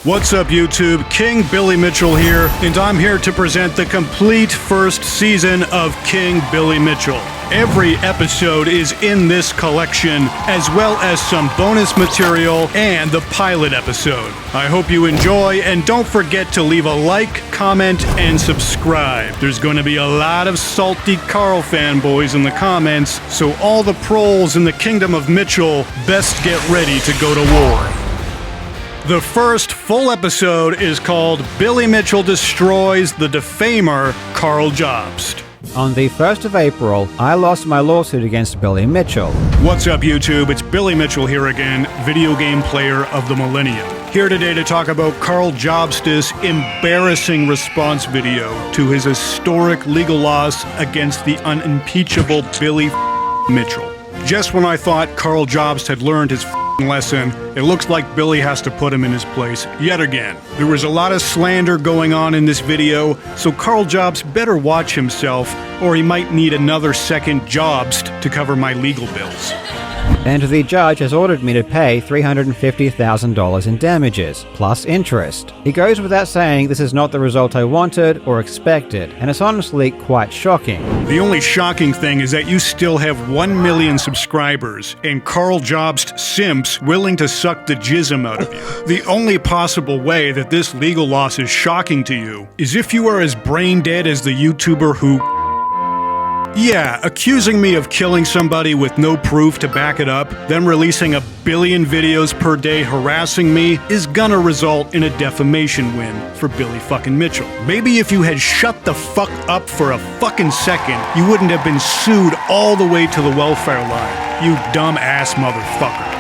What's up, YouTube? King Billy Mitchell here, and I'm here to present the complete first season of King Billy Mitchell. Every episode is in this collection, as well as some bonus material and the pilot episode. I hope you enjoy, and don't forget to leave a like, comment, and subscribe. There's going to be a lot of salty Karl fanboys in the comments, so all the proles in the Kingdom of Mitchell best get ready to go to war. The first full episode is called Billy Mitchell Destroys the Defamer, Karl Jobst. On the 1st of April, I lost my lawsuit against Billy Mitchell. What's up, YouTube? It's Billy Mitchell here again, video game player of the millennium. Here today to talk about Karl Jobst's embarrassing response video to his historic legal loss against the unimpeachable Billy Mitchell. Just when I thought Karl Jobst had learned his lesson, it looks like Billy has to put him in his place yet again. There was a lot of slander going on in this video, so Karl Jobst better watch himself, or he might need another second Jobst to cover my legal bills. And the judge has ordered me to pay $350,000 in damages, plus interest. It goes without saying this is not the result I wanted or expected, and it's honestly quite shocking. The only shocking thing is that you still have 1 million subscribers, and Karl Jobst simps willing to suck the jism out of you. The only possible way that this legal loss is shocking to you is if you are as brain dead as the YouTuber who... Yeah, accusing me of killing somebody with no proof to back it up, then releasing a billion videos per day harassing me, is gonna result in a defamation win for Billy fucking Mitchell. Maybe if you had shut the fuck up for a fucking second, you wouldn't have been sued all the way to the welfare line, you dumb ass motherfucker.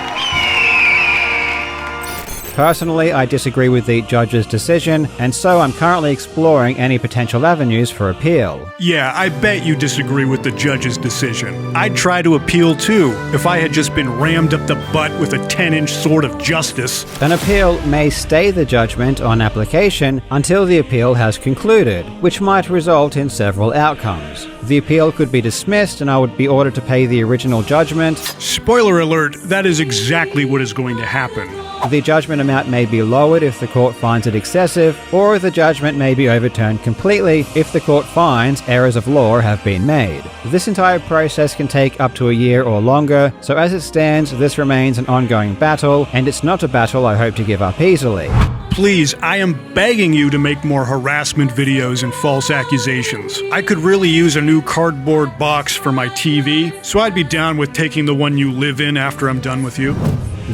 Personally, I disagree with the judge's decision, and so I'm currently exploring any potential avenues for appeal. Yeah, I bet you disagree with the judge's decision. I'd try to appeal too, if I had just been rammed up the butt with a 10-inch sword of justice. An appeal may stay the judgment on application until the appeal has concluded, which might result in several outcomes. The appeal could be dismissed and I would be ordered to pay the original judgment. Spoiler alert, that is exactly what is going to happen. The judgment amount may be lowered if the court finds it excessive, or the judgment may be overturned completely if the court finds errors of law have been made. This entire process can take up to a year or longer, so as it stands, this remains an ongoing battle, and it's not a battle I hope to give up easily. Please, I am begging you to make more harassment videos and false accusations. I could really use a new cardboard box for my TV, so I'd be down with taking the one you live in after I'm done with you.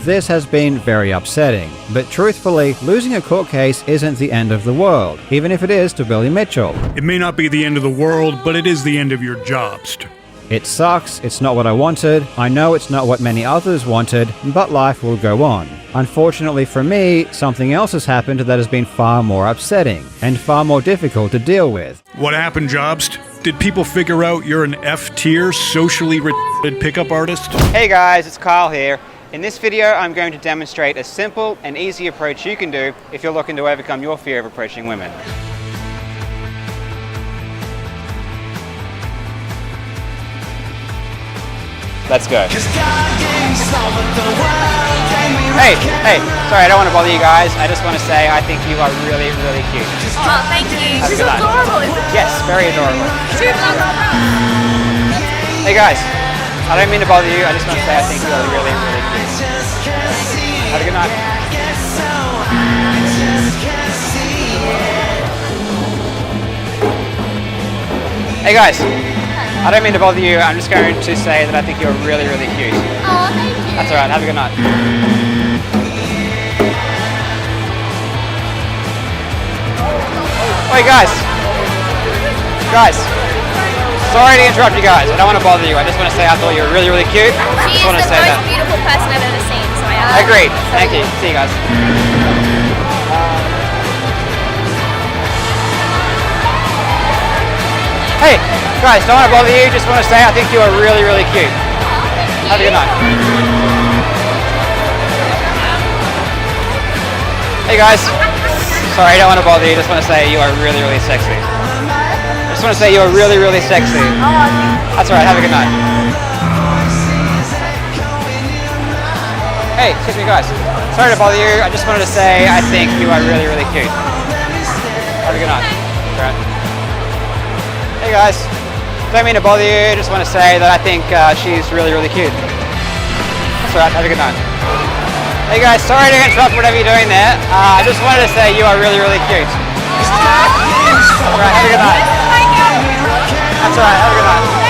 This has been very upsetting, but truthfully, losing a court case isn't the end of the world, even if it is to Billy Mitchell. It may not be the end of the world, but it is the end of your Jobst. It sucks, it's not what I wanted, I know it's not what many others wanted, but life will go on. Unfortunately for me, something else has happened that has been far more upsetting, and far more difficult to deal with. What happened, Jobst? Did people figure out you're an F-tier, socially retarded pickup artist? Hey guys, it's Karl here. In this video, I'm going to demonstrate a simple and easy approach you can do if you're looking to overcome your fear of approaching women. Let's go. Hey, sorry, I don't want to bother you guys. I just want to say I think you are really, really cute. Oh, thank you. She's adorable, isn't she? Yes, very adorable. She's adorable. Hey guys, I don't mean to bother you. I just want to say I think you are really, really cute. Have a good night. Hey guys, I don't mean to bother you. I'm just going to say that I think you're really, really cute. Oh, thank you. That's alright. Have a good night. Wait, guys. Sorry to interrupt you guys. I don't want to bother you. I just want to say I thought you were really, really cute. She is the most beautiful person I've ever seen. So Agreed. Thank you. See you guys. Hey, guys, don't want to bother you. Just want to say I think you are really, really cute. Have a good night. Hey guys. Sorry, I don't want to bother you. Just want to say you are really, really sexy. Just want to say you are really, really sexy. That's alright. Have a good night. Hey, excuse me, guys. Sorry to bother you. I just wanted to say I think you are really, really cute. Have a good night. Right. Hey guys. Don't mean to bother you. Just want to say that I think she's really, really cute. That's alright. Have a good night. Hey guys. Sorry to interrupt whatever you're doing there. I just wanted to say you are really, really cute. Alright. Have a good night. That's alright. Have a good night.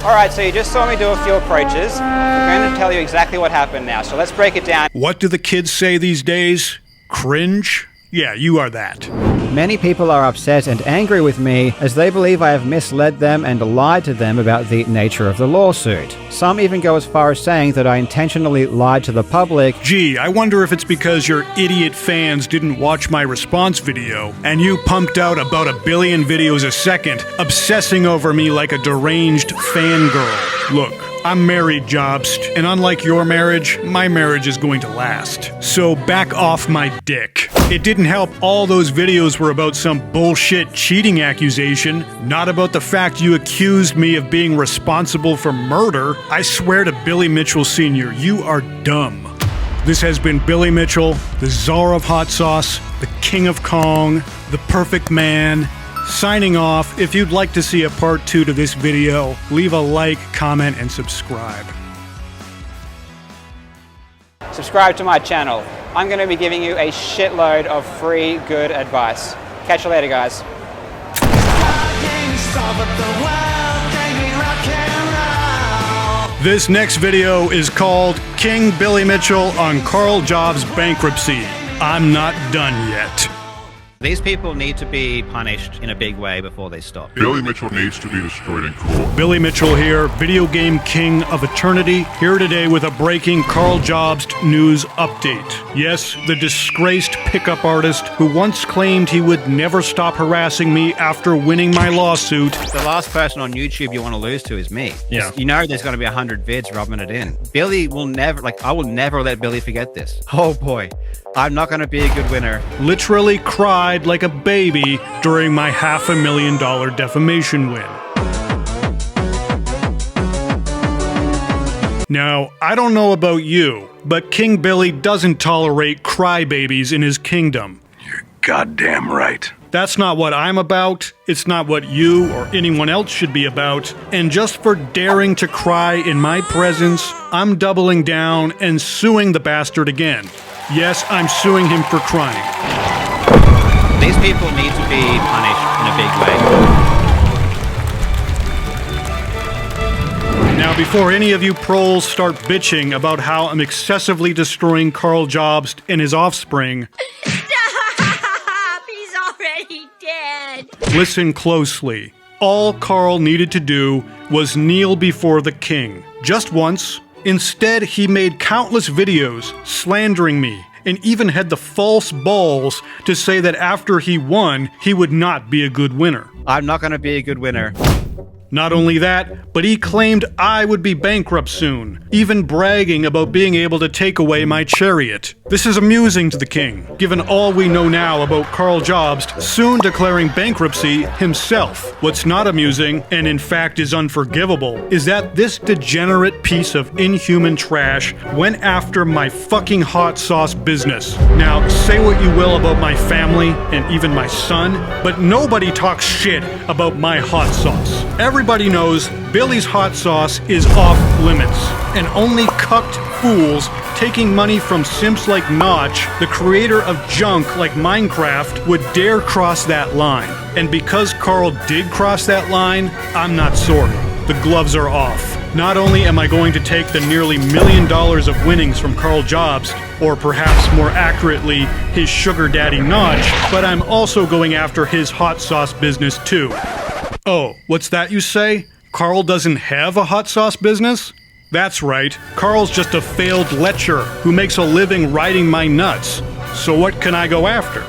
Alright, so you just saw me do a few approaches. I'm going to tell you exactly what happened now, so let's break it down. What do the kids say these days? Cringe? Yeah, you are that. Many people are upset and angry with me as they believe I have misled them and lied to them about the nature of the lawsuit. Some even go as far as saying that I intentionally lied to the public. Gee, I wonder if it's because your idiot fans didn't watch my response video, and you pumped out about 1 billion videos a second, obsessing over me like a deranged fangirl. Look, I'm married, Jobst, and unlike your marriage, my marriage is going to last. So back off my dick. It didn't help all those videos were about some bullshit cheating accusation, not about the fact you accused me of being responsible for murder. I swear to Billy Mitchell Sr., you are dumb. This has been Billy Mitchell, the Czar of Hot Sauce, the King of Kong, the Perfect Man, signing off. If you'd like to see a part 2 to this video, leave a like, comment, and subscribe. Subscribe to my channel. I'm going to be giving you a shitload of free good advice. Catch you later, guys. This next video is called King Billy Mitchell on Karl Jobst's bankruptcy. I'm not done yet. These people need to be punished in a big way before they stop. Billy Mitchell needs to be destroyed in court. Billy Mitchell here, video game king of eternity, here today with a breaking Karl Jobst news update. Yes, the disgraced pickup artist who once claimed he would never stop harassing me after winning my lawsuit. The last person on YouTube you want to lose to is me. Yeah. You know there's going to be 100 vids rubbing it in. Billy will never, I will never let Billy forget this. Oh boy, I'm not going to be a good winner. Literally cried like a baby during my $500,000 defamation win. Now, I don't know about you, but King Billy doesn't tolerate crybabies in his kingdom. You're goddamn right. That's not what I'm about, it's not what you or anyone else should be about, and just for daring to cry in my presence, I'm doubling down and suing the bastard again. Yes, I'm suing him for crying. These people need to be punished in a big way. Now, before any of you proles start bitching about how I'm excessively destroying Karl Jobst and his offspring, Stop! He's already dead. listen closely. All Karl needed to do was kneel before the king. Just once. Instead, he made countless videos slandering me, and even had the false balls to say that after he won, he would not be a good winner. I'm not going to be a good winner. Not only that, but he claimed I would be bankrupt soon, even bragging about being able to take away my chariot. This is amusing to the king, given all we know now about Karl Jobst soon declaring bankruptcy himself. What's not amusing, and in fact is unforgivable, is that this degenerate piece of inhuman trash went after my fucking hot sauce business. Now, say what you will about my family and even my son, but nobody talks shit about my hot sauce. Everybody knows Billy's hot sauce is off limits, and only cucked fools taking money from simps like Notch, the creator of junk like Minecraft, would dare cross that line. And because Karl did cross that line, I'm not sorry. The gloves are off. Not only am I going to take the nearly $1 million of winnings from Karl Jobst, or perhaps more accurately, his sugar daddy Notch, but I'm also going after his hot sauce business too. Oh, what's that you say? Karl doesn't have a hot sauce business? That's right, Karl's just a failed lecher who makes a living riding my nuts. So what can I go after?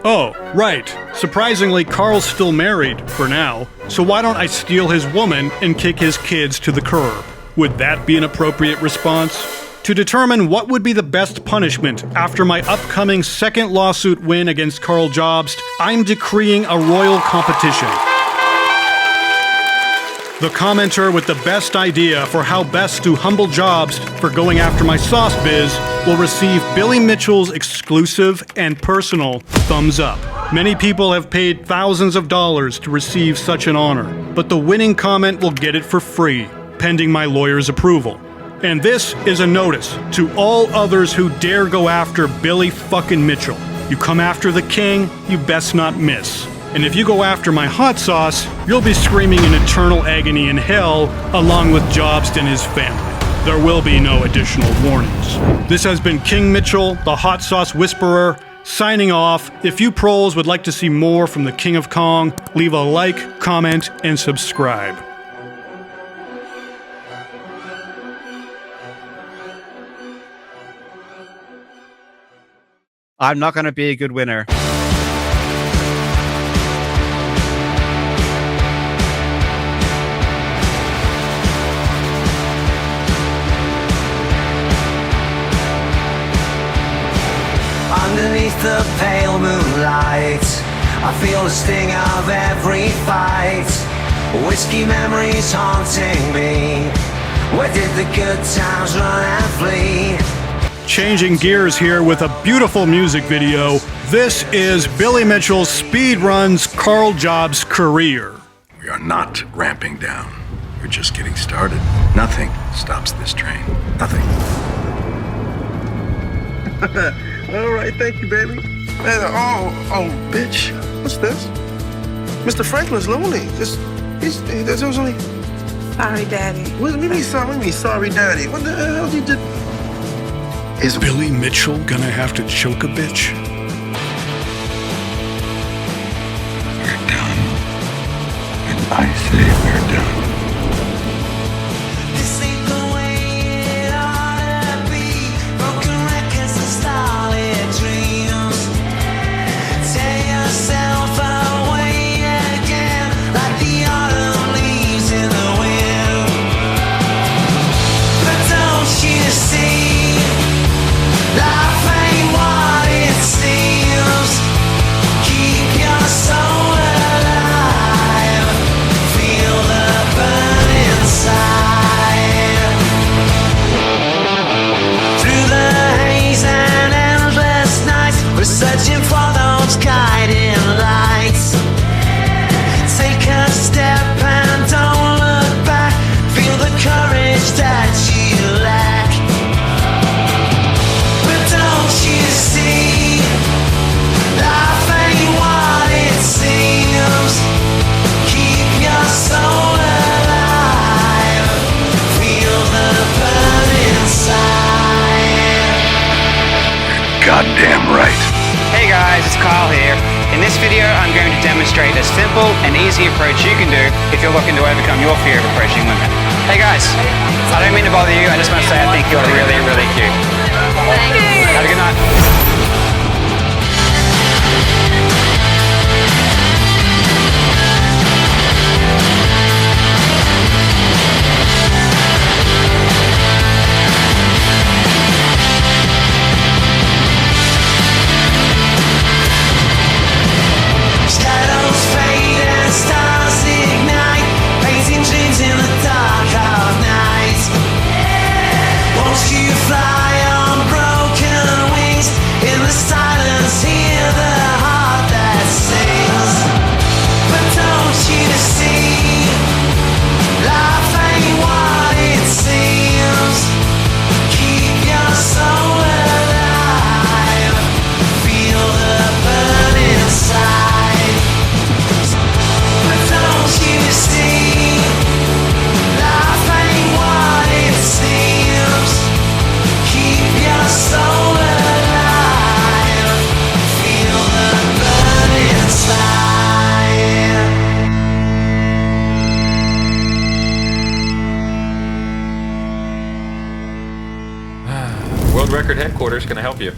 Oh, right. Surprisingly, Karl's still married, for now, so why don't I steal his woman and kick his kids to the curb? Would that be an appropriate response? To determine what would be the best punishment after my upcoming second lawsuit win against Karl Jobst, I'm decreeing a royal competition. The commenter with the best idea for how best to humble Jobst for going after my sauce biz will receive Billy Mitchell's exclusive and personal thumbs up. Many people have paid thousands of dollars to receive such an honor, but the winning comment will get it for free, pending my lawyer's approval. And this is a notice to all others who dare go after Billy fucking Mitchell. You come after the king, you best not miss. And if you go after my hot sauce, you'll be screaming in eternal agony in hell along with Jobst and his family. There will be no additional warnings. This has been King Mitchell, the hot sauce whisperer, signing off. If you proles would like to see more from the King of Kong, leave a like, comment, and subscribe. I'm not going to be a good winner. Underneath the pale moonlight, I feel the sting of every fight. Whiskey memories haunting me. Where did the good times run and flee? Changing gears here with a beautiful music video. This is Billy Mitchell's Speedruns Karl Jobst career. We are not ramping down. We're just getting started. Nothing stops this train. Nothing. All right, thank you, baby. Man, oh, bitch. What's this? Mr. Franklin's lonely. There's only... Sorry, Daddy. What do you mean sorry, Daddy? What the hell did you do? Is Billy Mitchell gonna have to choke a bitch? We're done. And I say we're done. This ain't the way it ought to be. Broken records and starlit dreams. Tear yourself away again, like the autumn leaves in the wind. But don't you see, life ain't what it seems. Keep your soul alive. Feel the burn inside. Through the haze and endless nights, we're searching for those guiding lights. Take a step and don't look back. Feel the courage that you lack. But don't you see, life ain't what it seems. Keep your soul alive. Feel the burn inside. Goddamn right. Hey guys, it's Karl here. In this video, I'm going to demonstrate a simple and easy approach you can do if you're looking to overcome your fear of approaching women. Hey guys, I don't mean to bother you, I just want to say I think you're really, really cute. Have a good night. Shadows fade and stars ignite, painting dreams in the dark of night. Won't you fly on broken wings? In the silence hear the heart that sings. But don't you see, life ain't what it seems. Keep your soul alive. Feel the burn inside. But don't you see, life ain't what it seems. Keep your soul alive. Feel the burn inside. World Record Headquarters, can I help you?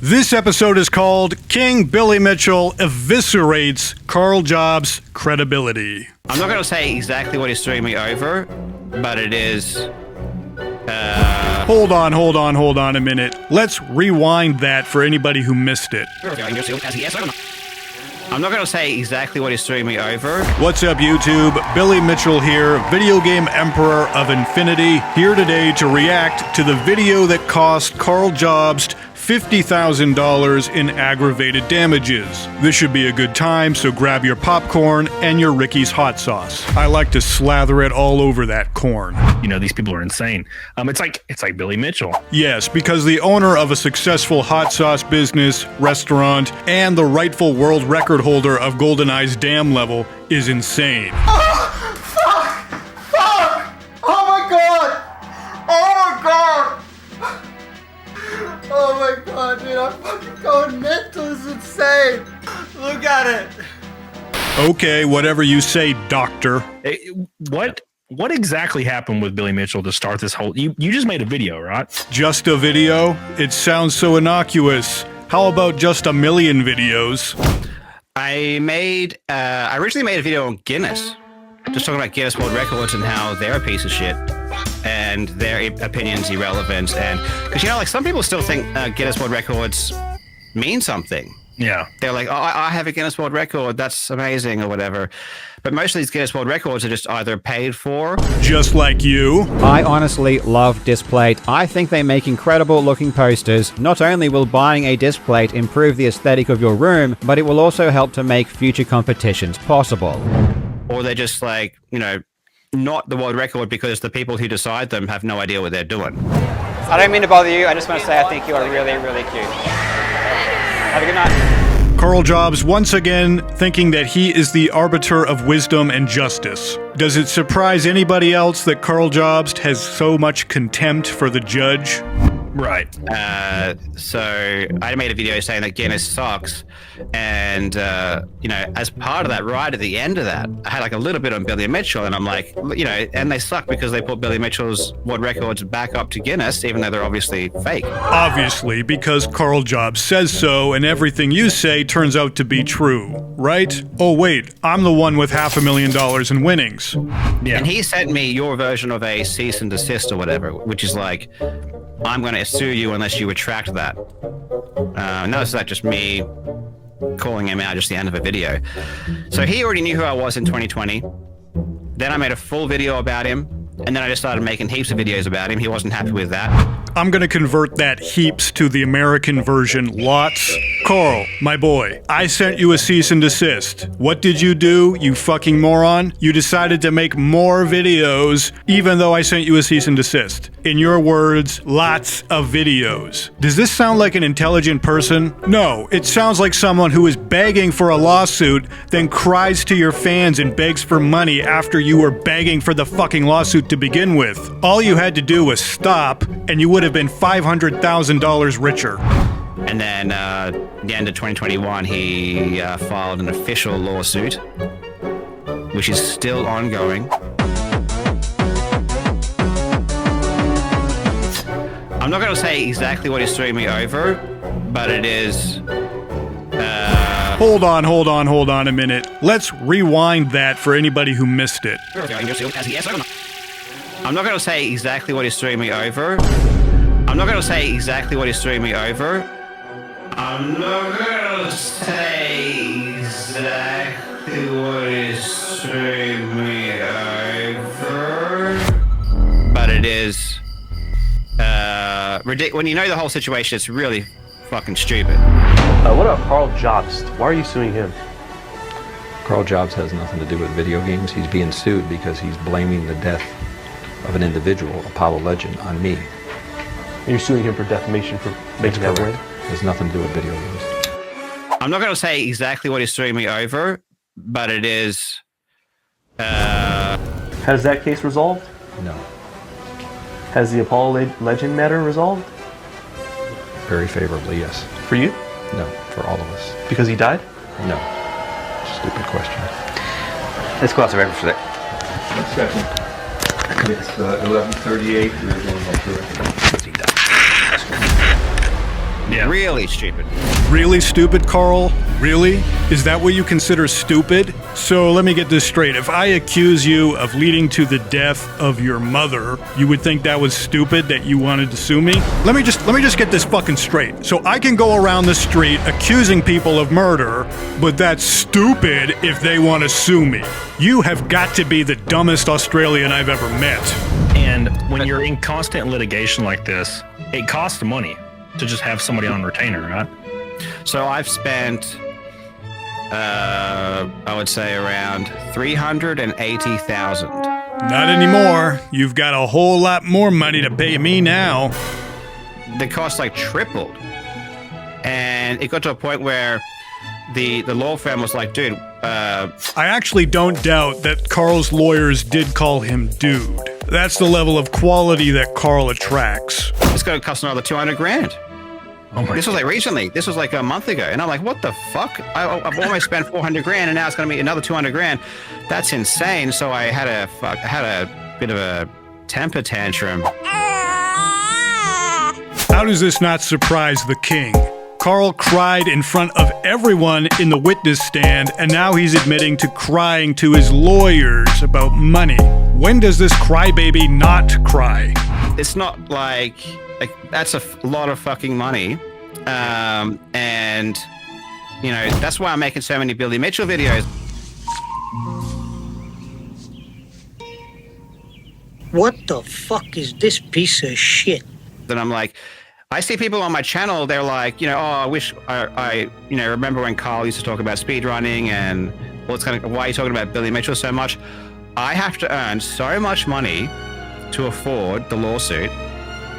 This episode is called King Billy Mitchell Eviscerates Karl Jobst's Credibility. I'm not going to say exactly what is throwing me over, but it is... Hold on a minute. Let's rewind that for anybody who missed it. I'm I'm not going to say exactly what is screwing me over. What's up, YouTube? Billy Mitchell here, video game emperor of infinity, here today to react to the video that cost Karl Jobst $50,000 in aggravated damages. This should be a good time, so grab your popcorn and your Ricky's hot sauce. I like to slather it all over that corn. You know, these people are insane. It's like Billy Mitchell. Yes, because the owner of a successful hot sauce business, restaurant, and the rightful world record holder of GoldenEye's dam level is insane. Fuck! Oh my god! Oh my god! Oh my god, dude, I'm fucking going mental. This is insane. Look at it. Okay, whatever you say, doctor. What exactly happened with Billy Mitchell to start this whole... You just made a video, right? Just a video? It sounds so innocuous. How about just a million videos? I originally made a video on Guinness, just talking about Guinness World Records and how they're a piece of shit and their opinion's irrelevant. And because, you know, like, some people still think Guinness World Records mean something. Yeah. They're like, oh, I have a Guinness World Record, that's amazing, or whatever. But most of these Guinness World Records are just either paid for. Just like you. I honestly love Displate. I think they make incredible looking posters. Not only will buying a Displate improve the aesthetic of your room, but it will also help to make future competitions possible. Or they're just like, you know, not the world record because the people who decide them have no idea what they're doing. I don't mean to bother you. I just want to say I think you are really, really cute. Have a good night. Karl Jobst once again thinking that he is the arbiter of wisdom and justice. Does it surprise anybody else that Karl Jobst has so much contempt for the judge? Right. So I made a video saying that Guinness sucks, and you know, as part of that, right at the end of that, I had like a little bit on Billy Mitchell, and I'm like, you know, and they suck because they put Billy Mitchell's world records back up to Guinness, even though they're obviously fake. Obviously, because Karl Jobst says so, and everything you say turns out to be true, right? Oh wait, I'm the one with $500,000 in winnings. Yeah. And he sent me your version of a cease and desist or whatever, which is like, I'm going to sue you unless you retract that. Notice that just me calling him out just the end of a video. So he already knew who I was in 2020. Then I made a full video about him, and then I just started making heaps of videos about him. He wasn't happy with that. I'm gonna convert that heaps to the American version, lots. Karl, my boy, I sent you a cease and desist. What did you do, you fucking moron? You decided to make more videos, even though I sent you a cease and desist. In your words, lots of videos. Does this sound like an intelligent person? No, it sounds like someone who is begging for a lawsuit, then cries to your fans and begs for money after you were begging for the fucking lawsuit to begin with. All you had to do was stop, and you would have been $500,000 richer. And then the end of 2021, he filed an official lawsuit, which is still ongoing. I'm not going to say exactly what is screwing me over, but it is... Hold on a minute. Let's rewind that for anybody who missed it. I'm not going to say exactly what is screwing me over. I'm not going to say exactly what is screwing me over. I'm not going to say exactly what is screwing me over. But it is ridiculous. When you know the whole situation, it's really fucking stupid. What about Karl Jobst? Why are you suing him? Karl Jobst has nothing to do with video games. He's being sued because he's blaming the death of an individual, Apollo legend, on me. And you're suing him for defamation for making that word? Has nothing to do with video games. I'm not going to say exactly what is screwing me over, but it is... Has that case resolved? No. Has the Apollo legend matter resolved? Very favorably, yes. For you? No, for all of us. Because he died? No. Stupid question. Let's go out the record for that. Second. It's 11:38. We're going up to Yeah. Really stupid. Really stupid, Karl? Really? Is that what you consider stupid? So let me get this straight. If I accuse you of leading to the death of your mother, you would think that was stupid that you wanted to sue me? Let me just get this fucking straight. So I can go around the street accusing people of murder, but that's stupid if they want to sue me. You have got to be the dumbest Australian I've ever met. And when you're in constant litigation like this, it costs money to just have somebody on retainer, right? So I've spent, I would say around $380,000. Not anymore. You've got a whole lot more money to pay me now. The cost like tripled. And it got to a point where the law firm was like, dude, I actually don't doubt that Karl's lawyers did call him dude. That's the level of quality that Karl attracts. It's going to cost another $200,000. Oh my this was like recently. This was like a month ago, and I'm like, "What the fuck? I've almost spent $400,000, and now it's going to be another $200,000. That's insane." So I had a bit of a temper tantrum. How does this not surprise the king? Karl cried in front of everyone in the witness stand, and now he's admitting to crying to his lawyers about money. When does this crybaby not cry? It's not like that's a lot of fucking money, and you know that's why I'm making so many Billy Mitchell videos. What the fuck is this piece of shit? Then I'm like, I see people on my channel, they're like, oh, I wish I remember when Karl used to talk about speedrunning and why are you talking about Billy Mitchell so much? I have to earn so much money to afford the lawsuit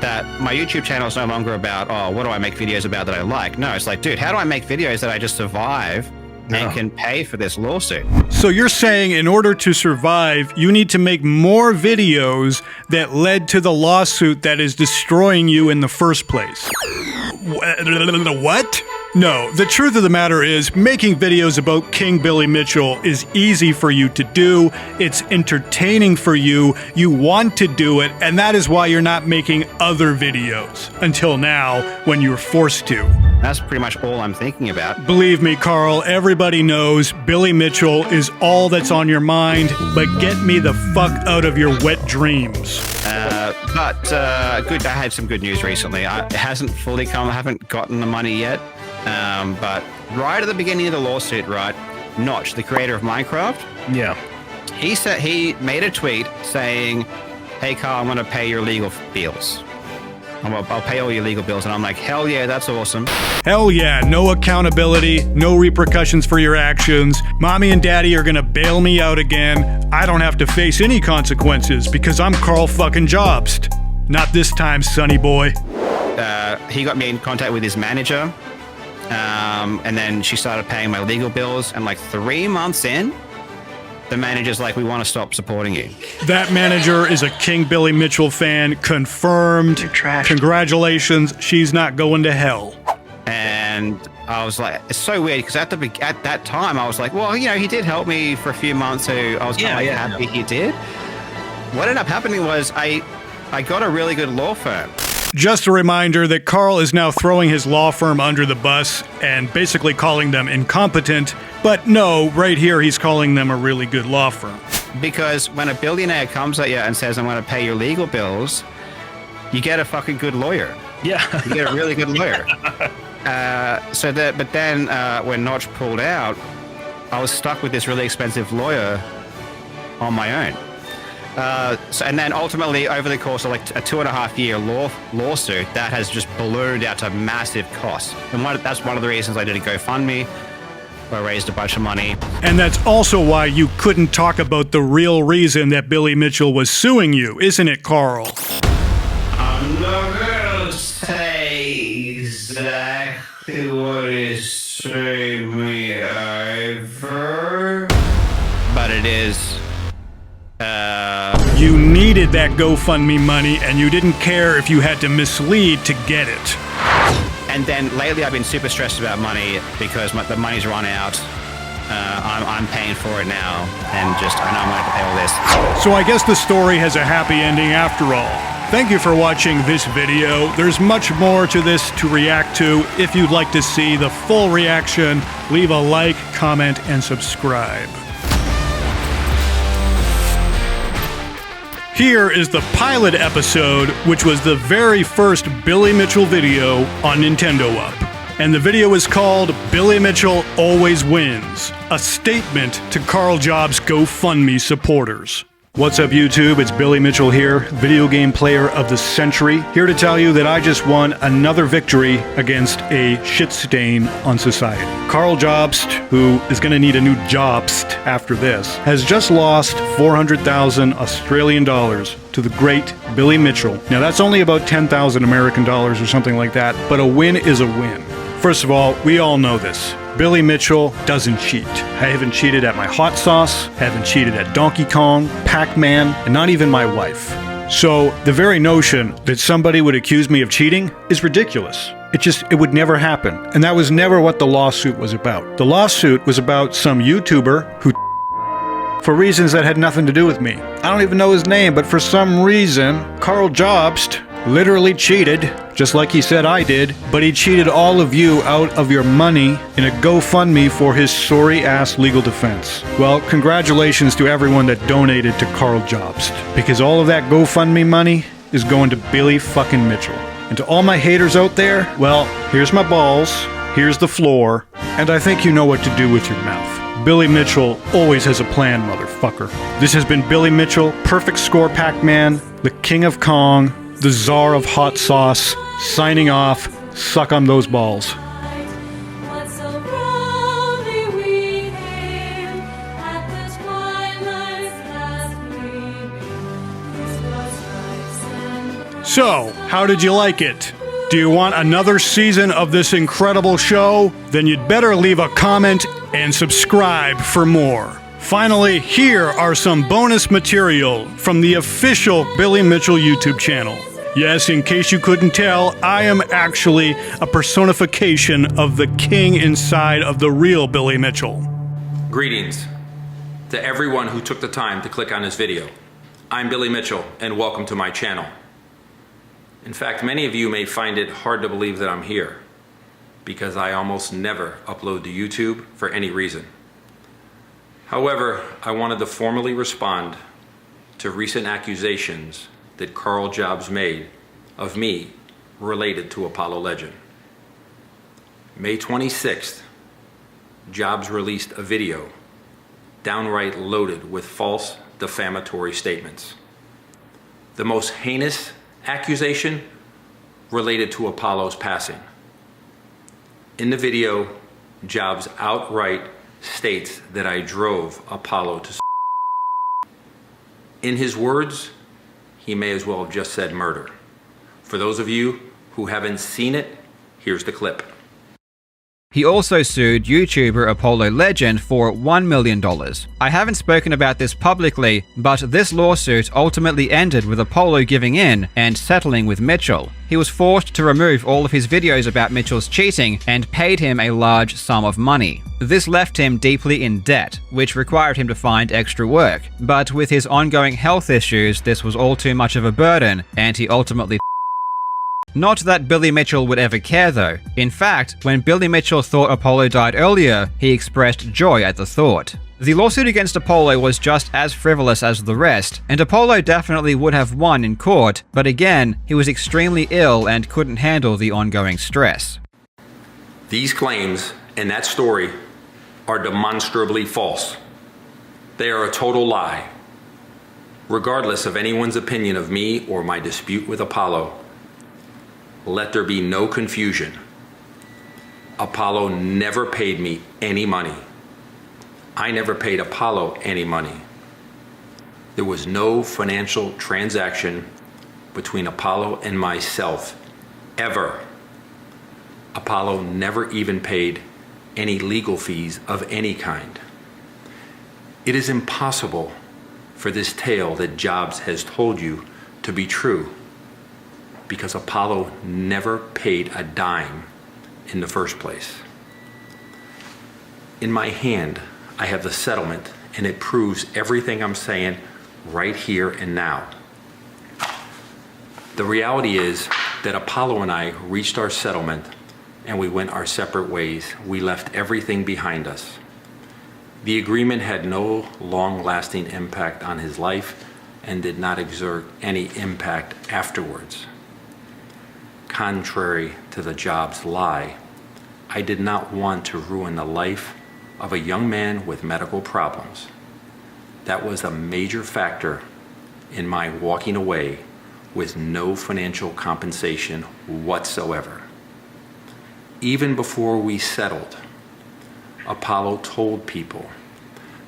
that my YouTube channel is no longer about, oh, what do I make videos about that I like? No, it's like, dude, how do I make videos that I just survive and can pay for this lawsuit? So you're saying in order to survive, you need to make more videos that led to the lawsuit that is destroying you in the first place. What? No, the truth of the matter is, making videos about King Billy Mitchell is easy for you to do, it's entertaining for you, you want to do it, and that is why you're not making other videos. Until now, when you're forced to. That's pretty much all I'm thinking about. Believe me, Karl, everybody knows Billy Mitchell is all that's on your mind, but get me the fuck out of your wet dreams. But good. I had some good news recently. It hasn't fully come. I haven't gotten the money yet. But right at the beginning of the lawsuit, right, Notch, the creator of Minecraft, he made a tweet saying, "Hey, Karl, I'm going to pay your legal bills. I'll pay all your legal bills." And I'm like, hell yeah, that's awesome. Hell yeah, no accountability, no repercussions for your actions. Mommy and Daddy are gonna bail me out again. I don't have to face any consequences because I'm Karl fucking Jobst. Not this time, sonny boy. He got me in contact with his manager, and then she started paying my legal bills, and like 3 months in, the manager's like, "We want to stop supporting you." That manager is a King Billy Mitchell fan, confirmed. You're trash. Congratulations, she's not going to hell. And I was like, it's so weird because at that time I was like, well, he did help me for a few months, so I was kind of happy he did. What ended up happening was I got a really good law firm. Just a reminder that Karl is now throwing his law firm under the bus and basically calling them incompetent, but no, right here he's calling them a really good law firm. Because when a billionaire comes at you and says, "I'm going to pay your legal bills," you get a fucking good lawyer. Yeah. You get a really good lawyer. But then when Notch pulled out, I was stuck with this really expensive lawyer on my own. And then ultimately, over the course of like a 2.5-year lawsuit, that has just ballooned out to massive costs. And that's one of the reasons I did a GoFundMe, where I raised a bunch of money. And that's also why you couldn't talk about the real reason that Billy Mitchell was suing you, isn't it, Karl? I'm not gonna say exactly what is screwing me over, but it is. You needed that GoFundMe money, and you didn't care if you had to mislead to get it. And then lately, I've been super stressed about money because the money's run out. I'm paying for it now, and I know I'm going to have to pay all this. So I guess the story has a happy ending after all. Thank you for watching this video. There's much more to this to react to. If you'd like to see the full reaction, leave a like, comment, and subscribe. Here is the pilot episode, which was the very first Billy Mitchell video on Nintendo Up. And the video is called Billy Mitchell Always Wins, a statement to Karl Jobst GoFundMe supporters. What's up YouTube, it's Billy Mitchell here, video game player of the century, here to tell you that I just won another victory against a shit stain on society. Karl Jobst, who is going to need a new Jobst after this, has just lost 400,000 Australian dollars to the great Billy Mitchell. Now that's only about 10,000 American dollars or something like that, but a win is a win. First of all, we all know this. Billy Mitchell doesn't cheat. I haven't cheated at my hot sauce, haven't cheated at Donkey Kong, Pac-Man, and not even my wife. So the very notion that somebody would accuse me of cheating is ridiculous. It would never happen. And that was never what the lawsuit was about. The lawsuit was about some YouTuber who for reasons that had nothing to do with me. I don't even know his name, but for some reason, Karl Jobst literally cheated, just like he said I did, but he cheated all of you out of your money in a GoFundMe for his sorry-ass legal defense. Well, congratulations to everyone that donated to Karl Jobst, because all of that GoFundMe money is going to Billy fucking Mitchell. And to all my haters out there, well, here's my balls, here's the floor, and I think you know what to do with your mouth. Billy Mitchell always has a plan, motherfucker. This has been Billy Mitchell, Perfect Score Pac-Man, the King of Kong, the Czar of Hot Sauce, signing off. Suck on those balls. So, how did you like it? Do you want another season of this incredible show? Then you'd better leave a comment and subscribe for more. Finally, here are some bonus material from the official Billy Mitchell YouTube channel. Yes, in case you couldn't tell, I am actually a personification of the king inside of the real Billy Mitchell. Greetings to everyone who took the time to click on this video. I'm Billy Mitchell, and welcome to my channel. In fact, many of you may find it hard to believe that I'm here, because I almost never upload to YouTube for any reason. However, I wanted to formally respond to recent accusations that Karl Jobst made of me related to Apollo Legend. May 26th, Jobst released a video downright loaded with false defamatory statements. The most heinous accusation related to Apollo's passing. In the video, Jobst outright states that I drove Apollo to in his words, he may as well have just said murder. For those of you who haven't seen it, here's the clip. He also sued YouTuber Apollo Legend for $1 million. I haven't spoken about this publicly, but this lawsuit ultimately ended with Apollo giving in and settling with Mitchell. He was forced to remove all of his videos about Mitchell's cheating and paid him a large sum of money. This left him deeply in debt, which required him to find extra work. But with his ongoing health issues, this was all too much of a burden, and he ultimately Not that Billy Mitchell would ever care though. In fact, when Billy Mitchell thought Apollo died earlier, he expressed joy at the thought. The lawsuit against Apollo was just as frivolous as the rest, and Apollo definitely would have won in court, but again, he was extremely ill and couldn't handle the ongoing stress. These claims and that story are demonstrably false. They are a total lie. Regardless of anyone's opinion of me or my dispute with Apollo, let there be no confusion. Apollo never paid me any money. I never paid Apollo any money. There was no financial transaction between Apollo and myself, ever. Apollo never even paid any legal fees of any kind. It is impossible for this tale that Jobst has told you to be true, because Apollo never paid a dime in the first place. In my hand, I have the settlement, and it proves everything I'm saying right here and now. The reality is that Apollo and I reached our settlement and we went our separate ways. We left everything behind us. The agreement had no long-lasting impact on his life and did not exert any impact afterwards. Contrary to the Jobs lie, I did not want to ruin the life of a young man with medical problems. That was a major factor in my walking away with no financial compensation whatsoever. Even before we settled, Apollo told people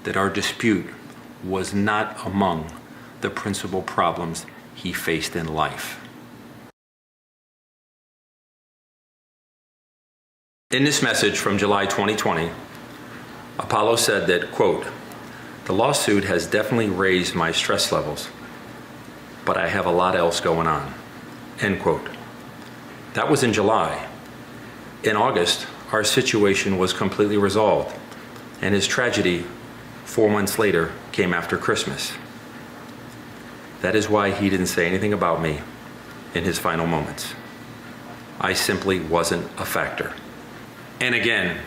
that our dispute was not among the principal problems he faced in life. In this message from July 2020, Apollo said that, quote, "The lawsuit has definitely raised my stress levels, but I have a lot else going on," end quote. That was in July. In August, our situation was completely resolved, and his tragedy 4 months later came after Christmas. That is why he didn't say anything about me in his final moments. I simply wasn't a factor. And again,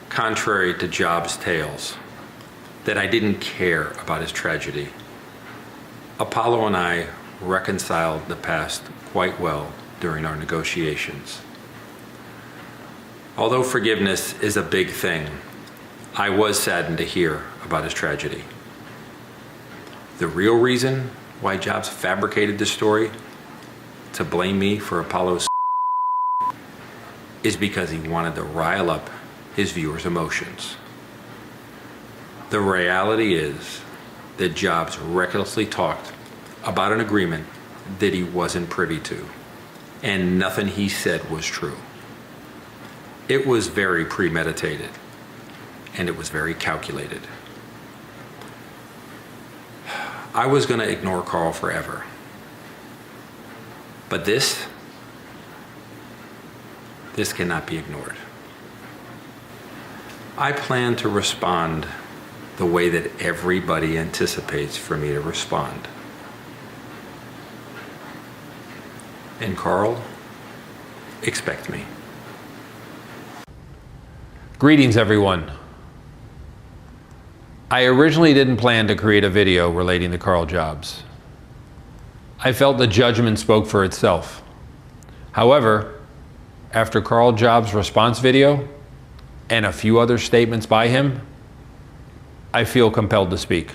contrary to Jobs' tales, that I didn't care about his tragedy, Apollo and I reconciled the past quite well during our negotiations. Although forgiveness is a big thing, I was saddened to hear about his tragedy. The real reason why Jobs fabricated this story to blame me for Apollo's is because he wanted to rile up his viewers' emotions. The reality is that Jobs recklessly talked about an agreement that he wasn't privy to, and nothing he said was true. It was very premeditated, and it was very calculated. I was going to ignore Karl forever. But this cannot be ignored. I plan to respond the way that everybody anticipates for me to respond. And Karl, expect me. Greetings, everyone. I originally didn't plan to create a video relating to Karl Jobst. I felt the judgment spoke for itself. However, after Karl Jobst's response video and a few other statements by him, I feel compelled to speak.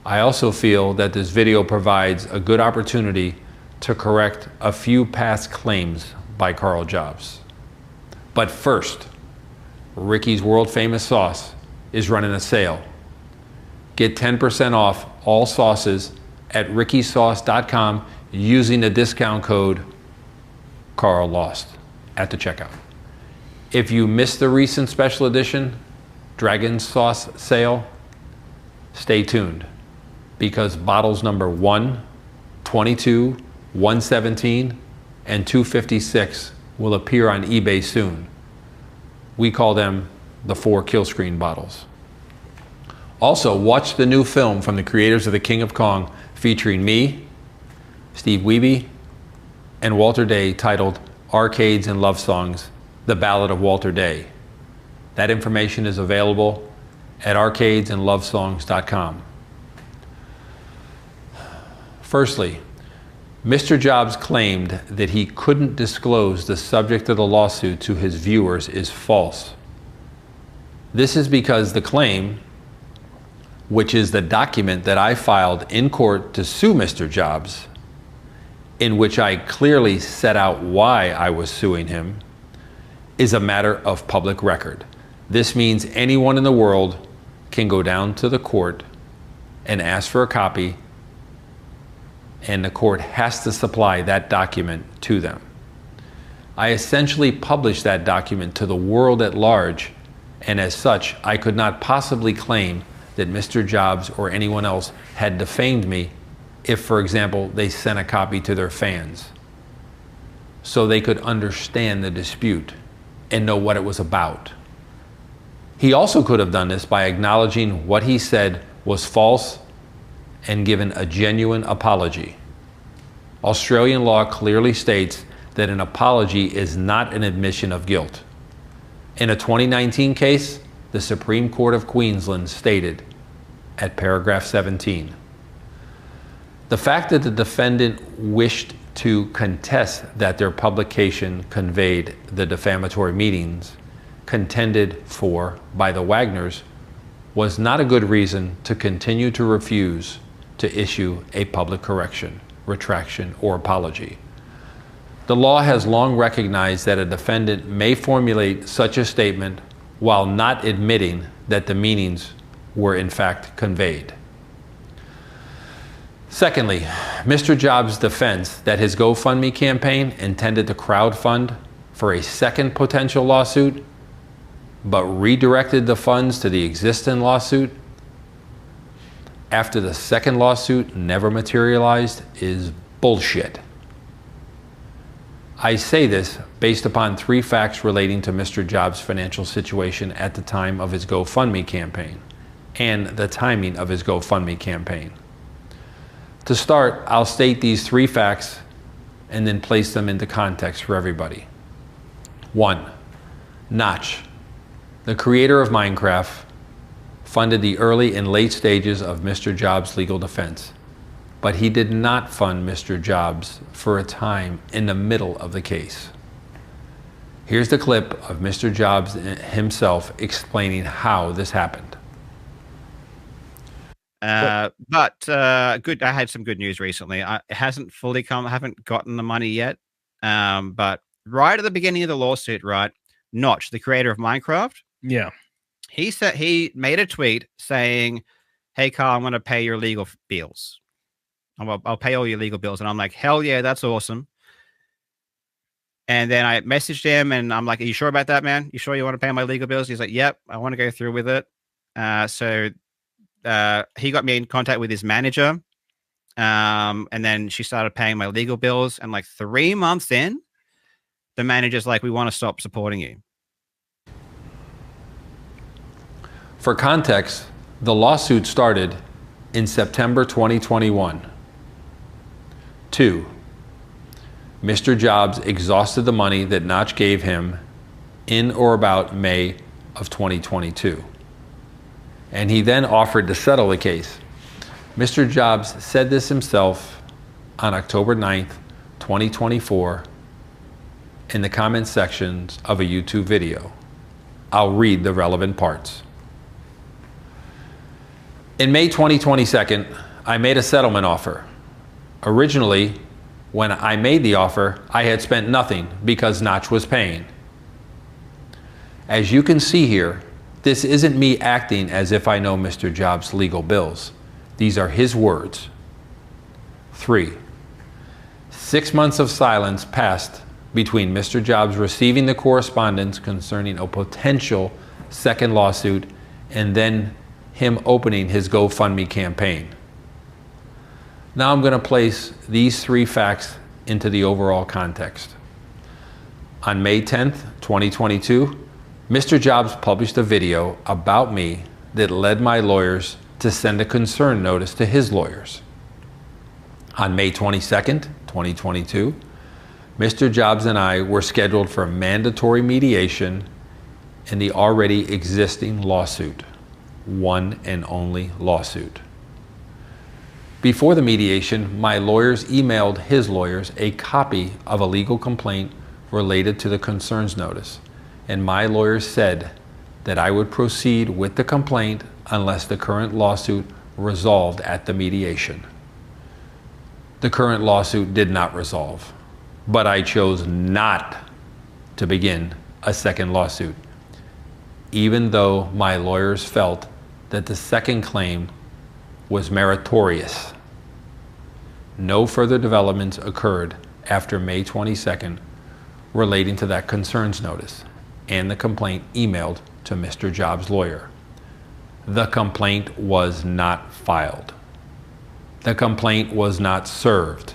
I also feel that this video provides a good opportunity to correct a few past claims by Karl Jobst. But first, Ricky's world famous sauce is running a sale. Get 10% off all sauces at rickysauce.com using the discount code KarlLost at the checkout. If you missed the recent special edition Dragon Sauce sale, stay tuned because bottles number 1, 22, 117, and 256 will appear on eBay soon. We call them the 4 kill screen bottles. Also, watch the new film from the creators of The King of Kong featuring me, Steve Wiebe, and Walter Day titled Arcades and Love Songs, The Ballad of Walter Day. That information is available at arcadesandlovesongs.com. Firstly, Mr. Jobs claimed that he couldn't disclose the subject of the lawsuit to his viewers is false. This is because the claim, which is the document that I filed in court to sue Mr. Jobs, in which I clearly set out why I was suing him, is a matter of public record. This means anyone in the world can go down to the court and ask for a copy, and the court has to supply that document to them. I essentially published that document to the world at large, and as such, I could not possibly claim that Mr. Jobs or anyone else had defamed me if, for example, they sent a copy to their fans so they could understand the dispute and know what it was about. He also could have done this by acknowledging what he said was false and given a genuine apology. Australian law clearly states that an apology is not an admission of guilt. In a 2019 case, the Supreme Court of Queensland stated at paragraph 17, the fact that the defendant wished to contest that their publication conveyed the defamatory meanings contended for by the Wagners was not a good reason to continue to refuse to issue a public correction, retraction, or apology. The law has long recognized that a defendant may formulate such a statement while not admitting that the meanings were in fact conveyed. Secondly, Mr. Jobs' defense that his GoFundMe campaign intended to crowdfund for a second potential lawsuit, but redirected the funds to the existing lawsuit after the second lawsuit never materialized is bullshit. I say this based upon 3 facts relating to Mr. Jobs' financial situation at the time of his GoFundMe campaign and the timing of his GoFundMe campaign. To start, I'll state these 3 facts and then place them into context for everybody. 1. Notch, the creator of Minecraft, funded the early and late stages of Mr. Jobs' legal defense, but he did not fund Mr. Jobs for a time in the middle of the case. Here's the clip of Mr. Jobs himself explaining how this happened. Good. I had some good news recently. It hasn't fully come. I haven't gotten the money yet. But right at the beginning of the lawsuit, right, Notch, the creator of Minecraft, yeah, he made a tweet saying, "Hey, Carl, I'm going to pay your legal bills. I'll pay all your legal bills." And I'm like, "Hell yeah, that's awesome." And then I messaged him, and I'm like, "Are you sure about that, man? You sure you want to pay my legal bills?" He's like, "Yep, I want to go through with it." So he got me in contact with his manager, and then she started paying my legal bills. And like 3 months in, the manager's like, "We want to stop supporting you." For context, the lawsuit started in September 2021. 2. Mr. Jobs exhausted the money that Notch gave him in or about May of 2022. And he then offered to settle the case. Mr. Jobs said this himself on October 9th, 2024 in the comment sections of a YouTube video. I'll read the relevant parts. In May 2022, I made a settlement offer. Originally, when I made the offer, I had spent nothing because Notch was paying. As you can see here, this isn't me acting as if I know Mr. Jobs' legal bills. These are his words. 3. 6 months of silence passed between Mr. Jobs receiving the correspondence concerning a potential second lawsuit and then him opening his GoFundMe campaign. Now I'm going to place these 3 facts into the overall context. On May 10th, 2022, Mr. Jobs published a video about me that led my lawyers to send a concern notice to his lawyers. On May 22nd, 2022, Mr. Jobs and I were scheduled for mandatory mediation in the already existing lawsuit, one and only lawsuit. Before the mediation, my lawyers emailed his lawyers a copy of a legal complaint related to the concerns notice, and my lawyers said that I would proceed with the complaint unless the current lawsuit resolved at the mediation. The current lawsuit did not resolve, but I chose not to begin a second lawsuit, even though my lawyers felt that the second claim was meritorious. No further developments occurred after May 22nd relating to that concerns notice and the complaint emailed to Mr. Jobs' lawyer. The complaint was not filed. The complaint was not served.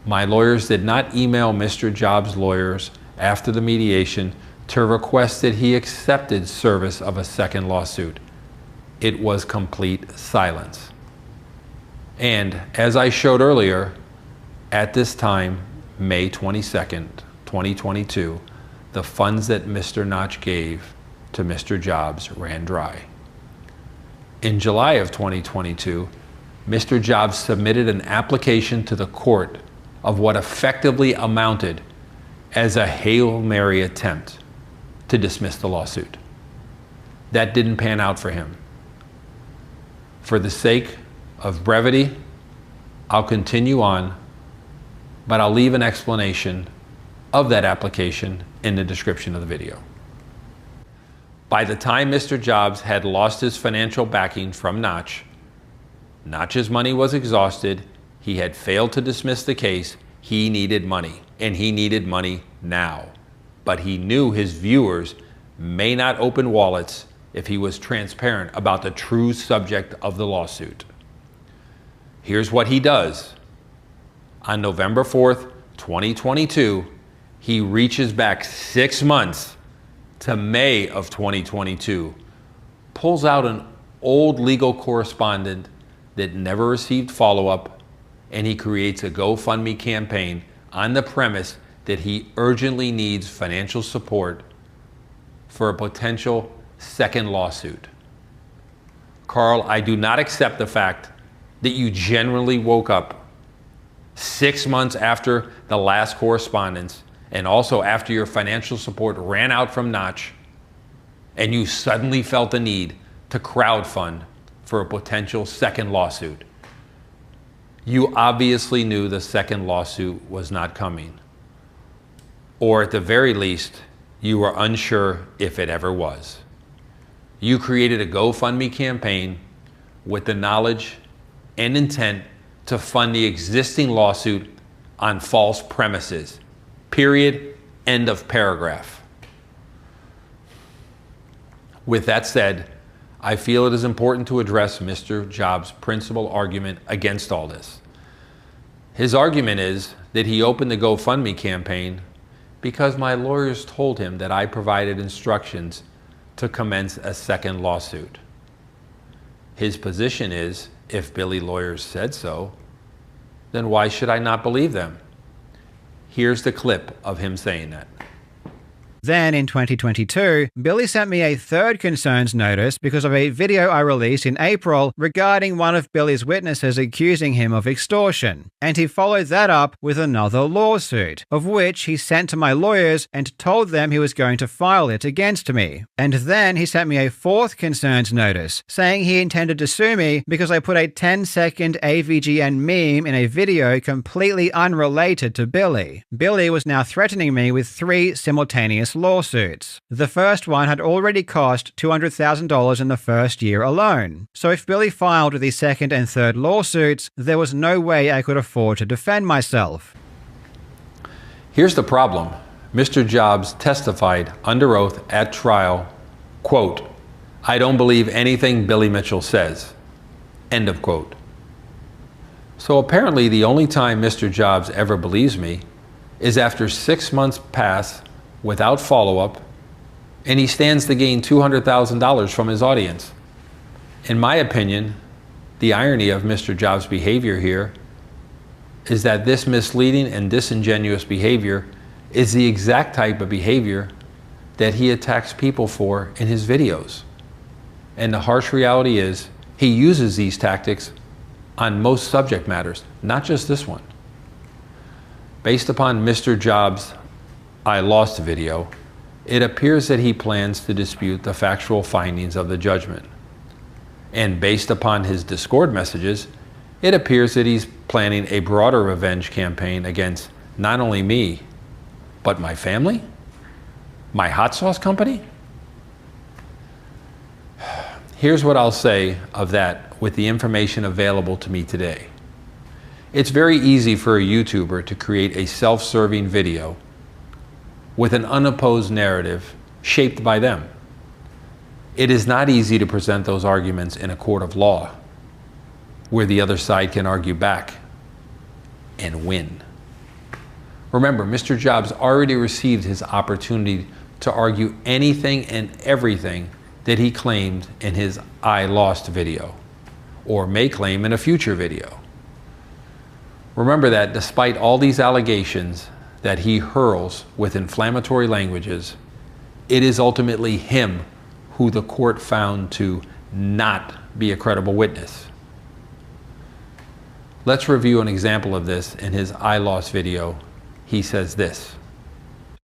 My lawyers did not email Mr. Jobs' lawyers after the mediation to request that he accepted service of a second lawsuit. It was complete silence. And as I showed earlier, At this time, May 22nd, 2022, the funds that Mr. Notch gave to Mr. Jobs ran dry. In July of 2022, Mr. Jobs submitted an application to the court of what effectively amounted as a Hail Mary attempt to dismiss the lawsuit. That didn't pan out for him. For the sake of brevity, I'll continue on, but I'll leave an explanation of that application in the description of the video. By the time Mr. Jobs had lost his financial backing from Notch, Notch's money was exhausted, he had failed to dismiss the case, he needed money, and he needed money now. But he knew his viewers may not open wallets if he was transparent about the true subject of the lawsuit. Here's what he does. On November 4th, 2022, he reaches back 6 months to May of 2022, pulls out an old legal correspondent that never received follow-up, and he creates a GoFundMe campaign on the premise that he urgently needs financial support for a potential second lawsuit. Karl, I do not accept the fact that you generally woke up 6 months after the last correspondence and also after your financial support ran out from Notch, and you suddenly felt the need to crowdfund for a potential second lawsuit. You obviously knew the second lawsuit was not coming. Or at the very least, you were unsure if it ever was. You created a GoFundMe campaign with the knowledge and intent to fund the existing lawsuit on false premises. Period. End of paragraph. With that said, I feel it is important to address Mr. Jobs' principal argument against all this. His argument is that he opened the GoFundMe campaign because my lawyers told him that I provided instructions to commence a second lawsuit. His position is, if Billy lawyers said so, then why should I not believe them? Here's the clip of him saying that. Then in 2022, Billy sent me a third concerns notice because of a video I released in April regarding one of Billy's witnesses accusing him of extortion. And he followed that up with another lawsuit, of which he sent to my lawyers and told them he was going to file it against me. And then he sent me a fourth concerns notice, saying he intended to sue me because I put a 10-second AVGN meme in a video completely unrelated to Billy. Billy was now threatening me with 3 simultaneous lawsuits. The first one had already cost $200,000 in the first year alone. So if Billy filed the second and third lawsuits, there was no way I could afford to defend myself. Here's the problem. Mr. Jobs testified under oath at trial, quote, "I don't believe anything Billy Mitchell says," end of quote. So apparently the only time Mr. Jobs ever believes me is after 6 months pass without follow-up, and he stands to gain $200,000 from his audience. In my opinion, the irony of Mr. Jobs' behavior here is that this misleading and disingenuous behavior is the exact type of behavior that he attacks people for in his videos. And the harsh reality is, he uses these tactics on most subject matters, not just this one. Based upon Mr. Jobs' I lost video, it appears that he plans to dispute the factual findings of the judgment. And based upon his Discord messages, it appears that he's planning a broader revenge campaign against not only me, but my family, my hot sauce company. Here's what I'll say of that with the information available to me today. It's very easy for a YouTuber to create a self-serving video with an unopposed narrative shaped by them. It is not easy to present those arguments in a court of law where the other side can argue back and win. Remember, Mr. Jobs already received his opportunity to argue anything and everything that he claimed in his I lost video, or may claim in a future video. Remember that despite all these allegations that he hurls with inflammatory languages, it is ultimately him who the court found to not be a credible witness. Let's review an example of this in his I Lost video. He says this.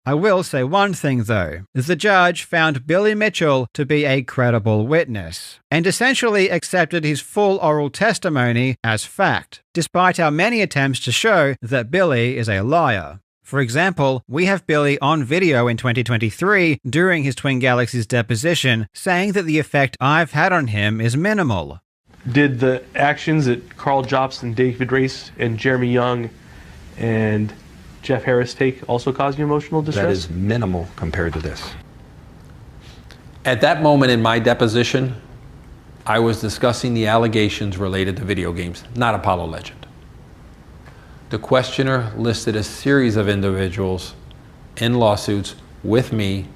I will say one thing though. The judge found Billy Mitchell to be a credible witness, and essentially accepted his full oral testimony as fact, despite our many attempts to show that Billy is a liar. For example, we have Billy on video in 2023 during his Twin Galaxies deposition saying that the effect I've had on him is minimal. Did the actions that Karl Jobst and David Race and Jeremy Young and Jeff Harris take also cause you emotional distress? That is minimal compared to this. At that moment in my deposition, I was discussing the allegations related to video games, not Apollo Legend. The questioner listed a series of individuals in lawsuits with me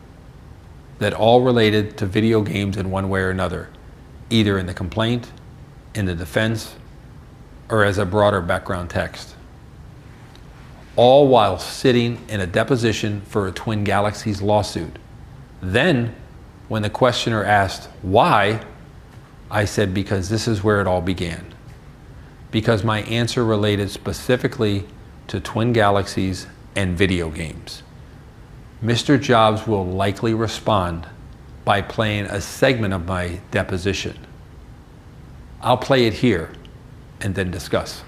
that all related to video games in one way or another, either in the complaint, in the defense, or as a broader background text. All while sitting in a deposition for a Twin Galaxies lawsuit. Then, when the questioner asked why, I said because this is where it all began. Because my answer related specifically to Twin Galaxies and video games. Mr. Jobs will likely respond by playing a segment of my deposition. I'll play it here and then discuss.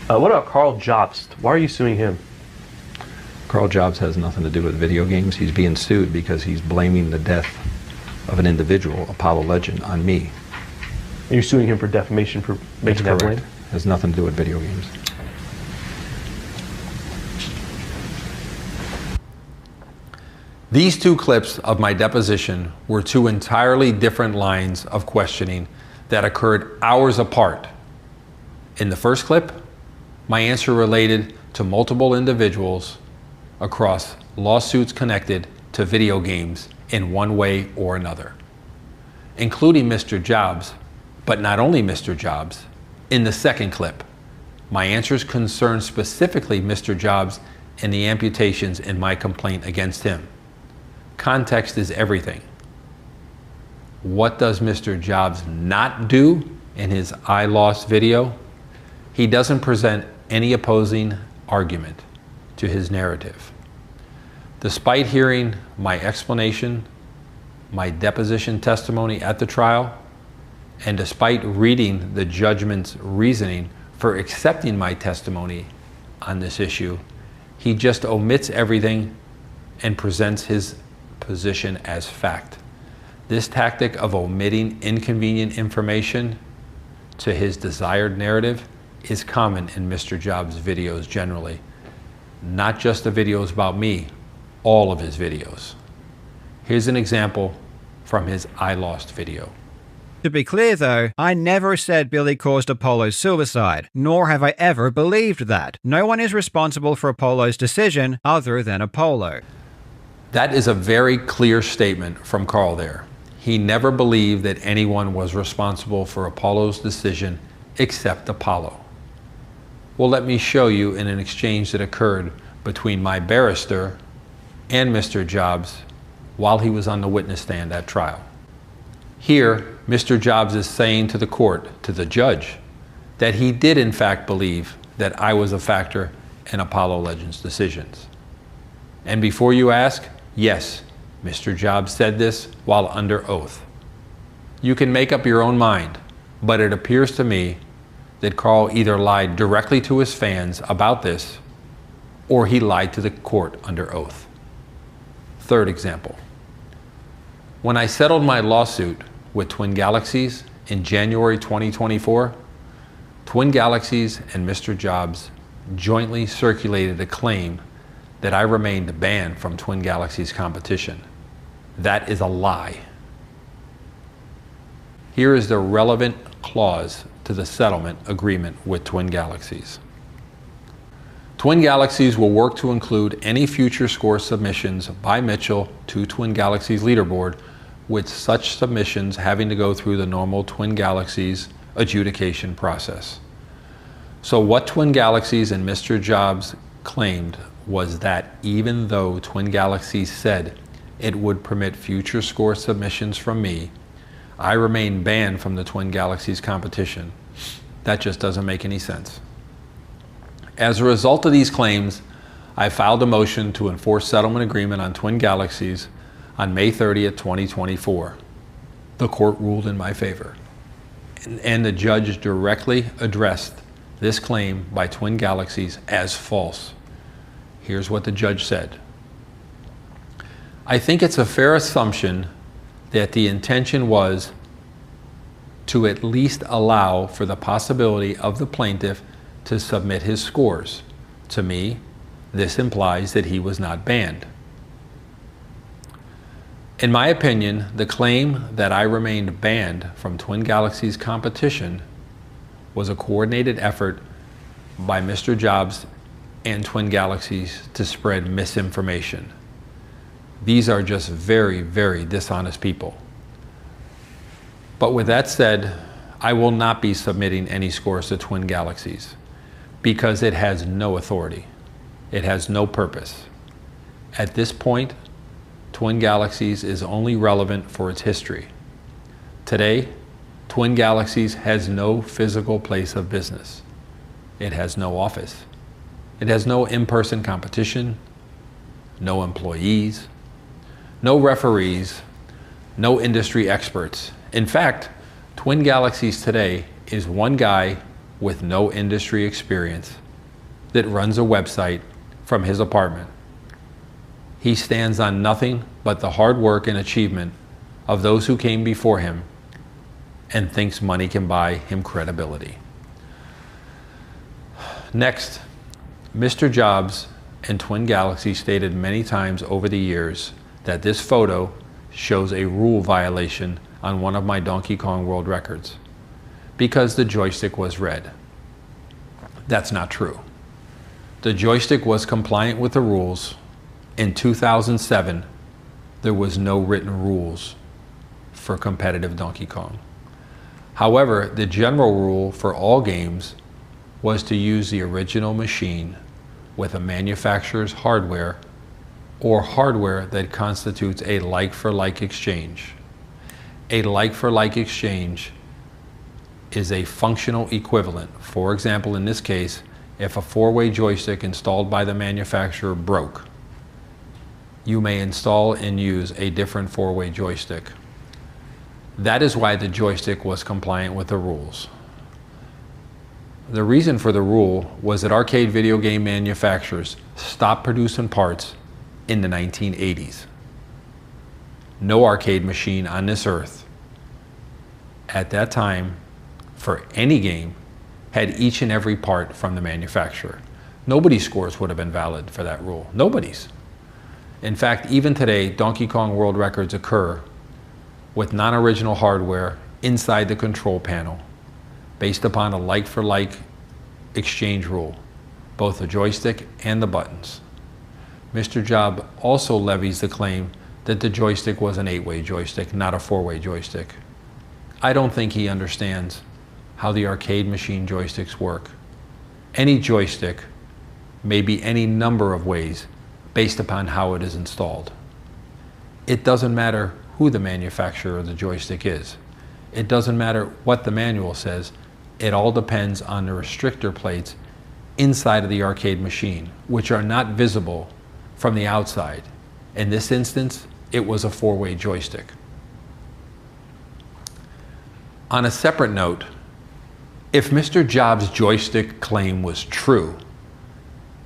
What about Karl Jobst? Why are you suing him? Karl Jobst has nothing to do with video games. He's being sued because he's blaming the death of an individual, Apollo Legend, on me. And you're suing him for defamation for making that blame? Has nothing to do with video games. These two clips of my deposition were two entirely different lines of questioning that occurred hours apart. In the first clip, my answer related to multiple individuals across lawsuits connected to video games in one way or another, including Mr. Jobs, but not only Mr. Jobs. In the second clip, my answers concern specifically Mr. Jobs and the amputations in my complaint against him. Context is everything. What does Mr. Jobs not do in his I Lost video? He doesn't present any opposing argument to his narrative. Despite hearing my explanation, my deposition testimony at the trial, and despite reading the judgment's reasoning for accepting my testimony on this issue, he just omits everything and presents his position as fact. This tactic of omitting inconvenient information to his desired narrative is common in Mr. Jobs' videos generally. Not just the videos about me, all of his videos. Here's an example from his I Lost video. To be clear though, I never said Billy caused Apollo's suicide, nor have I ever believed that. No one is responsible for Apollo's decision other than Apollo. That is a very clear statement from Karl there. He never believed that anyone was responsible for Apollo's decision except Apollo. Well, let me show you in an exchange that occurred between my barrister and Mr. Jobs while he was on the witness stand at trial. Here, Mr. Jobs is saying to the court, to the judge, that he did in fact believe that I was a factor in Apollo Legend's decisions. And before you ask, yes, Mr. Jobs said this while under oath. You can make up your own mind, but it appears to me that Karl either lied directly to his fans about this, or he lied to the court under oath. Third example. When I settled my lawsuit with Twin Galaxies in January 2024, Twin Galaxies and Mr. Jobs jointly circulated a claim that I remained banned from Twin Galaxies competition. That is a lie. Here is the relevant clause to the settlement agreement with Twin Galaxies. Twin Galaxies will work to include any future score submissions by Mitchell to Twin Galaxies leaderboard, with such submissions having to go through the normal Twin Galaxies adjudication process. So what Twin Galaxies and Mr. Jobs claimed was that even though Twin Galaxies said it would permit future score submissions from me, I remain banned from the Twin Galaxies competition. That just doesn't make any sense. As a result of these claims, I filed a motion to enforce settlement agreement on Twin Galaxies on May 30th, 2024. The court ruled in my favor, and the judge directly addressed this claim by Twin Galaxies as false. Here's what the judge said. I think it's a fair assumption that the intention was to at least allow for the possibility of the plaintiff to submit his scores. To me, this implies that he was not banned. In my opinion, the claim that I remained banned from Twin Galaxies competition was a coordinated effort by Mr. Jobs and Twin Galaxies to spread misinformation. These are just very, very dishonest people. But with that said, I will not be submitting any scores to Twin Galaxies because it has no authority. It has no purpose. At this point, Twin Galaxies is only relevant for its history. Today, Twin Galaxies has no physical place of business. It has no office. It has no in-person competition, no employees, no referees, no industry experts. In fact, Twin Galaxies today is one guy with no industry experience that runs a website from his apartment. He stands on nothing but the hard work and achievement of those who came before him and thinks money can buy him credibility. Next, Mr. Jobs and Twin Galaxies stated many times over the years that this photo shows a rule violation on one of my Donkey Kong World Records because the joystick was red. That's not true. The joystick was compliant with the rules. In 2007, there was no written rules for competitive Donkey Kong. However, the general rule for all games was to use the original machine with a manufacturer's hardware or hardware that constitutes a like-for-like exchange. A like-for-like exchange is a functional equivalent. For example, in this case, if a four-way joystick installed by the manufacturer broke, you may install and use a different four-way joystick. That is why the joystick was compliant with the rules. The reason for the rule was that arcade video game manufacturers stopped producing parts in the 1980s. No arcade machine on this earth at that time for any game had each and every part from the manufacturer. Nobody's scores would have been valid for that rule. Nobody's. In fact, even today, Donkey Kong World Records occur with non-original hardware inside the control panel based upon a like-for-like exchange rule, both the joystick and the buttons. Mr. Job also levies the claim that the joystick was an 8-way joystick, not a 4-way joystick. I don't think he understands how the arcade machine joysticks work. Any joystick may be any number of ways based upon how it is installed. It doesn't matter who the manufacturer of the joystick is. It doesn't matter what the manual says. It all depends on the restrictor plates inside of the arcade machine, which are not visible from the outside. In this instance, it was a 4-way joystick. On a separate note, if Mr. Jobs' joystick claim was true,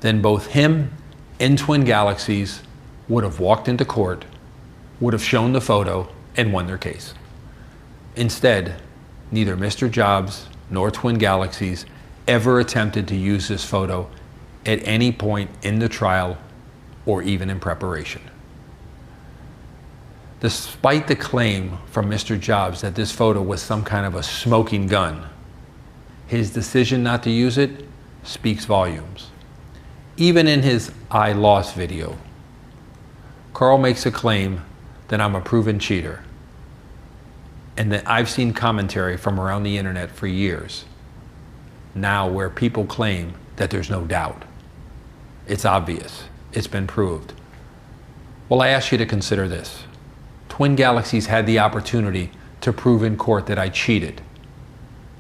then both him and Twin Galaxies would have walked into court, would have shown the photo, and won their case. Instead, neither Mr. Jobs nor Twin Galaxies ever attempted to use this photo at any point in the trial or even in preparation. Despite the claim from Mr. Jobs that this photo was some kind of a smoking gun, his decision not to use it speaks volumes. Even in his I lost video, Karl makes a claim that I'm a proven cheater and that I've seen commentary from around the internet for years now where people claim that there's no doubt. It's obvious. It's been proved. Well, I ask you to consider this. Twin Galaxies had the opportunity to prove in court that I cheated.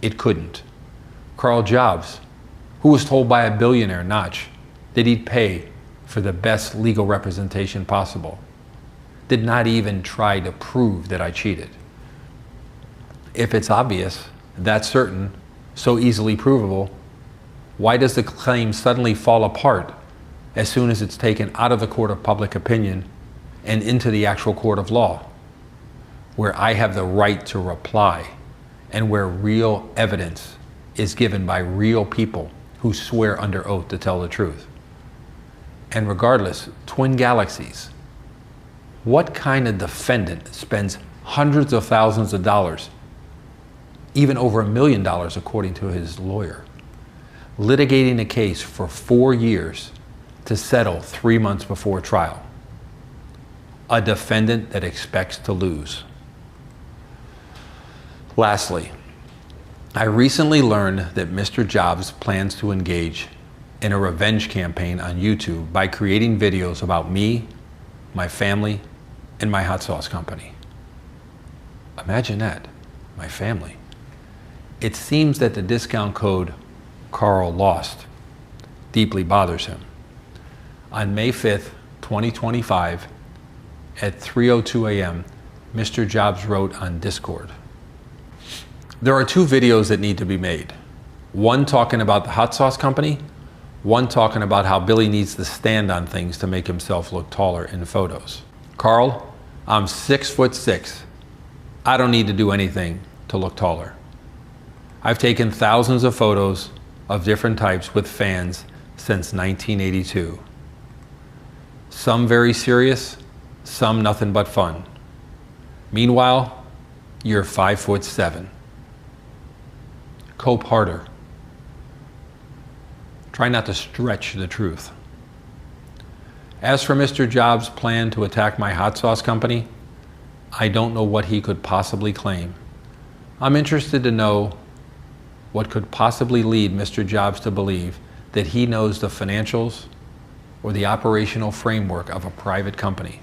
It couldn't. Karl Jobst, who was told by a billionaire, Notch, that he'd pay for the best legal representation possible, did not even try to prove that I cheated. If it's obvious, that's certain, so easily provable, why does the claim suddenly fall apart as soon as it's taken out of the court of public opinion and into the actual court of law, where I have the right to reply and where real evidence is given by real people who swear under oath to tell the truth? And regardless, Twin Galaxies, what kind of defendant spends hundreds of thousands of dollars, even over $1 million according to his lawyer, litigating a case for 4 years to settle 3 months before trial? A defendant that expects to lose. Lastly, I recently learned that Mr. Jobst plans to engage in a revenge campaign on YouTube by creating videos about me, my family, and my hot sauce company. Imagine that, my family. It seems that the discount code Karl Lost deeply bothers him. On May 5th, 2025, at 3:02 a.m., Mr. Jobst wrote on Discord, "There are 2 videos that need to be made. One talking about the hot sauce company, one talking about how Billy needs to stand on things to make himself look taller in photos. Karl, I'm 6'6". I don't need to do anything to look taller. I've taken thousands of photos of different types with fans since 1982. Some very serious, some nothing but fun. Meanwhile, you're 5'7". Cope harder. Try not to stretch the truth. As for Mr. Jobs' plan to attack my hot sauce company, I don't know what he could possibly claim. I'm interested to know what could possibly lead Mr. Jobs to believe that he knows the financials or the operational framework of a private company.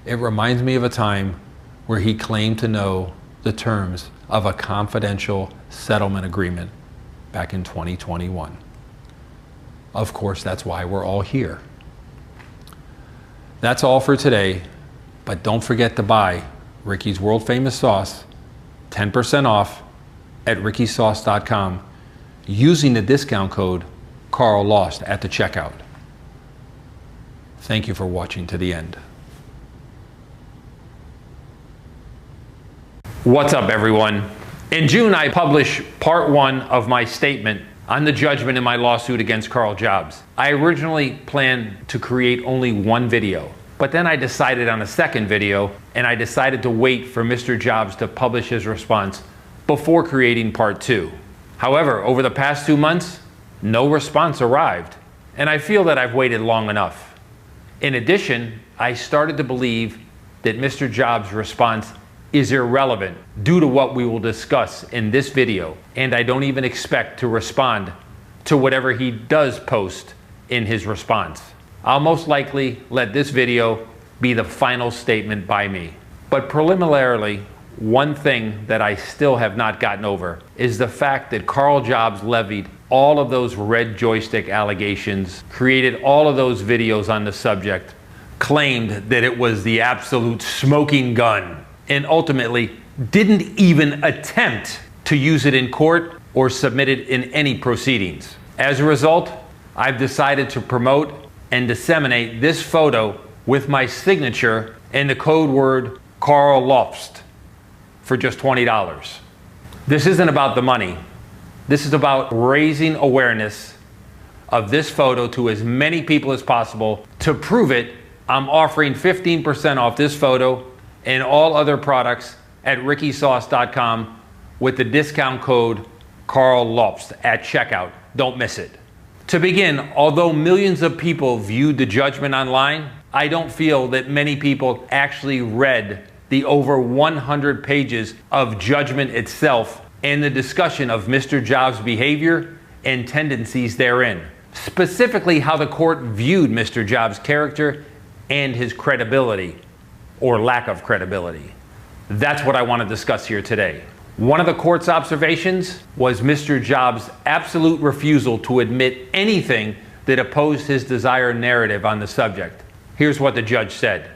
It reminds me of a time where he claimed to know the terms of a confidential settlement agreement back in 2021. Of course, that's why we're all here. That's all for today, but don't forget to buy Ricky's world famous sauce, 10% off at rickysauce.com using the discount code Karl Lost at the checkout. Thank you for watching to the end. What's up, everyone? In June, I published part 1 of my statement on the judgment in my lawsuit against Karl Jobst. I originally planned to create only 1 video, but then I decided on a second video, and I decided to wait for Mr. Jobst to publish his response before creating part 2. However, over the past 2 months, no response arrived, and I feel that I've waited long enough. In addition, I started to believe that Mr. Jobs' response is irrelevant due to what we will discuss in this video, and I don't even expect to respond to whatever he does post in his response. I'll most likely let this video be the final statement by me. But preliminarily, one thing that I still have not gotten over is the fact that Karl Jobst levied all of those red joystick allegations, created all of those videos on the subject, claimed that it was the absolute smoking gun, and ultimately didn't even attempt to use it in court or submit it in any proceedings. As a result, I've decided to promote and disseminate this photo with my signature and the code word Karl Jobst for just $20. This isn't about the money. This is about raising awareness of this photo to as many people as possible. To prove it, I'm offering 15% off this photo and all other products at rickysauce.com with the discount code Karl Jobst at checkout. Don't miss it. To begin, although millions of people viewed the judgment online, I don't feel that many people actually read the over 100 pages of judgment itself and the discussion of Mr. Jobs' behavior and tendencies therein. Specifically, how the court viewed Mr. Jobs' character and his credibility, or lack of credibility. That's what I want to discuss here today. One of the court's observations was Mr. Jobs' absolute refusal to admit anything that opposed his desired narrative on the subject. Here's what the judge said.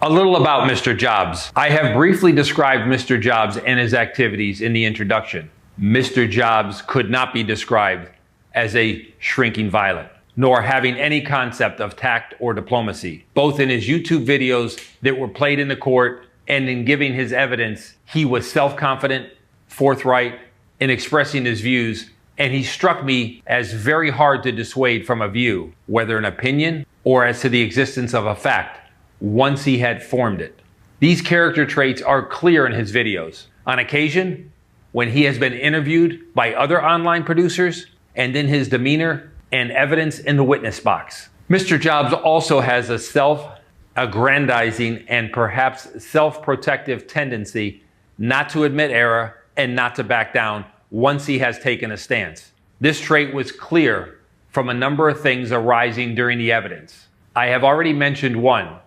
A little about Mr. Jobs. I have briefly described Mr. Jobs and his activities in the introduction. Mr. Jobs could not be described as a shrinking violet, nor having any concept of tact or diplomacy. Both in his YouTube videos that were played in the court and in giving his evidence, he was self-confident, forthright in expressing his views, and he struck me as very hard to dissuade from a view, whether an opinion or as to the existence of a fact, once he had formed it. These character traits are clear in his videos. On occasion, when he has been interviewed by other online producers, and in his demeanor and evidence in the witness box. Mr. Jobs also has a self-aggrandizing and perhaps self-protective tendency not to admit error and not to back down once he has taken a stance. This trait was clear from a number of things arising during the evidence. I have already mentioned one,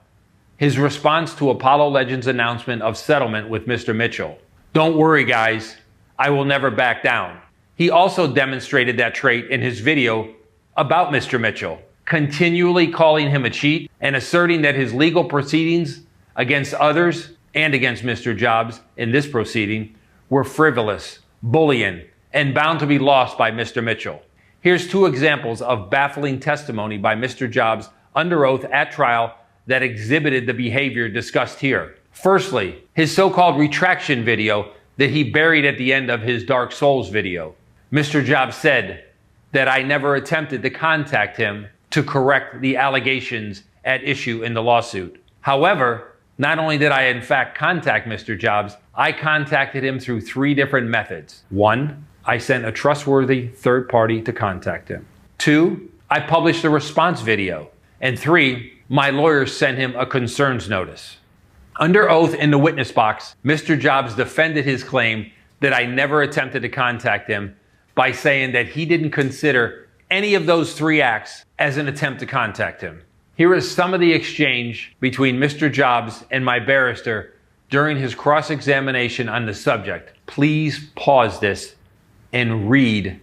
his response to Apollo Legends' announcement of settlement with Mr. Mitchell. Don't worry, guys, I will never back down. He also demonstrated that trait in his video about Mr. Mitchell, continually calling him a cheat and asserting that his legal proceedings against others and against Mr. Jobs in this proceeding were frivolous, bullying, and bound to be lost by Mr. Mitchell. Here's two examples of baffling testimony by Mr. Jobs under oath at trial that exhibited the behavior discussed here. Firstly, his so-called retraction video that he buried at the end of his Dark Souls video. Mr. Jobs said that I never attempted to contact him to correct the allegations at issue in the lawsuit. However, not only did I in fact contact Mr. Jobs, I contacted him through 3 different methods. 1, I sent a trustworthy third party to contact him. 2, I published a response video. And 3, my lawyer sent him a concerns notice. Under oath in the witness box, Mr. Jobs defended his claim that I never attempted to contact him by saying that he didn't consider any of those 3 acts as an attempt to contact him. Here is some of the exchange between Mr. Jobs and my barrister during his cross-examination on the subject. Please pause this and read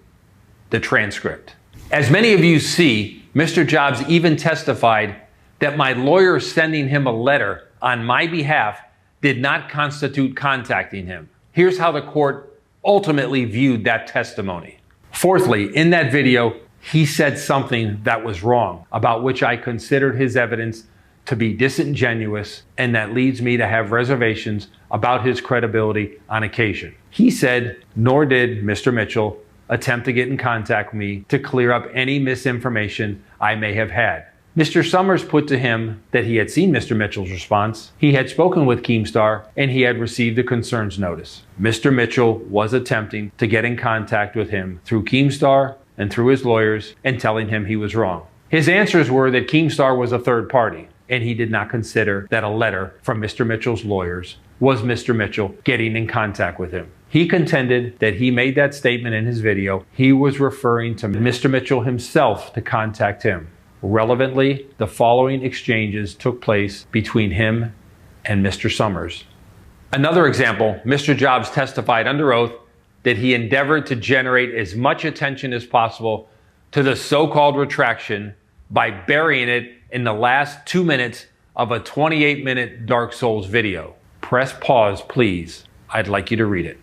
the transcript. As many of you see, Mr. Jobs even testified that my lawyer sending him a letter on my behalf did not constitute contacting him. Here's how the court ultimately viewed that testimony. Fourthly, in that video, he said something that was wrong, about which I considered his evidence to be disingenuous, and that leads me to have reservations about his credibility on occasion. He said, nor did Mr. Mitchell attempt to get in contact with me to clear up any misinformation I may have had. Mr. Summers put to him that he had seen Mr. Mitchell's response, he had spoken with Keemstar, and he had received a concerns notice. Mr. Mitchell was attempting to get in contact with him through Keemstar and through his lawyers and telling him he was wrong. His answers were that Keemstar was a third party, and he did not consider that a letter from Mr. Mitchell's lawyers was Mr. Mitchell getting in contact with him. He contended that he made that statement in his video. He was referring to Mr. Mitchell himself to contact him. Relevantly, the following exchanges took place between him and Mr. Summers. Another example, Mr. Jobs testified under oath that he endeavored to generate as much attention as possible to the so-called retraction by burying it in the last 2 minutes of a 28-minute Dark Souls video. Press pause, please. I'd like you to read it.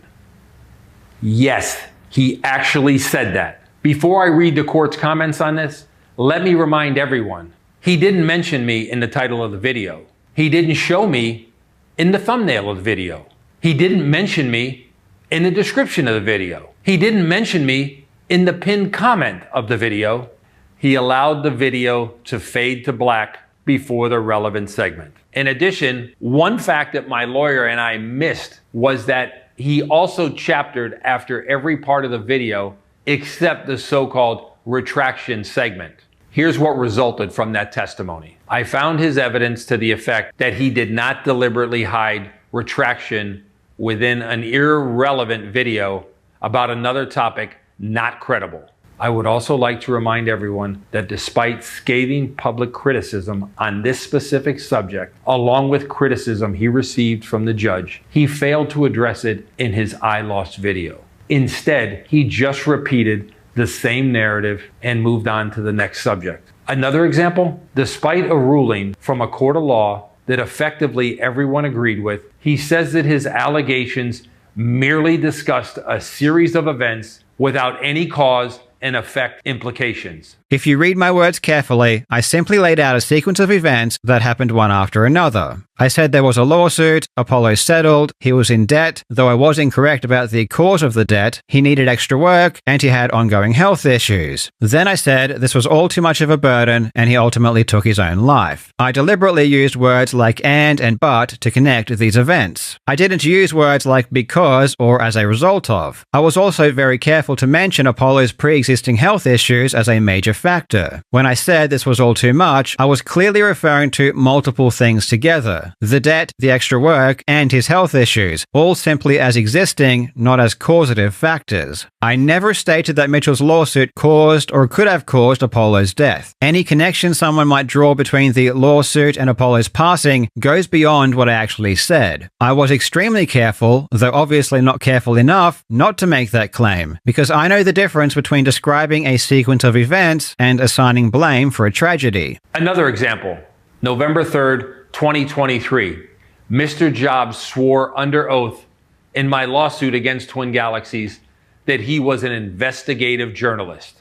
Yes, he actually said that. Before I read the court's comments on this, let me remind everyone, he didn't mention me in the title of the video. He didn't show me in the thumbnail of the video. He didn't mention me in the description of the video. He didn't mention me in the pinned comment of the video. He allowed the video to fade to black before the relevant segment. In addition, one fact that my lawyer and I missed was that he also chaptered after every part of the video except the so-called retraction segment. Here's what resulted from that testimony. I found his evidence to the effect that he did not deliberately hide retraction within an irrelevant video about another topic not credible. I would also like to remind everyone that despite scathing public criticism on this specific subject, along with criticism he received from the judge, he failed to address it in his I Lost video. Instead, he just repeated the same narrative and moved on to the next subject. Another example, despite a ruling from a court of law that effectively everyone agreed with, he says that his allegations merely discussed a series of events without any cause and effect implications. If you read my words carefully, I simply laid out a sequence of events that happened one after another. I said there was a lawsuit, Apollo settled, he was in debt, though I was incorrect about the cause of the debt, he needed extra work, and he had ongoing health issues. Then I said this was all too much of a burden, and he ultimately took his own life. I deliberately used words like and but to connect these events. I didn't use words like because or as a result of. I was also very careful to mention Apollo's pre-existing health issues as a major factor. When I said this was all too much, I was clearly referring to multiple things together. The debt, the extra work, and his health issues, all simply as existing, not as causative factors. I never stated that Mitchell's lawsuit caused or could have caused Apollo's death. Any connection someone might draw between the lawsuit and Apollo's passing goes beyond what I actually said. I was extremely careful, though obviously not careful enough, not to make that claim, because I know the difference between describing a sequence of events and assigning blame for a tragedy. Another example, November 3rd, 2023, Mr. Jobs swore under oath in my lawsuit against Twin Galaxies that he was an investigative journalist.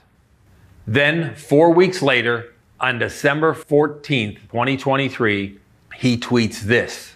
Then, 4 weeks later, on December 14th, 2023, he tweets this.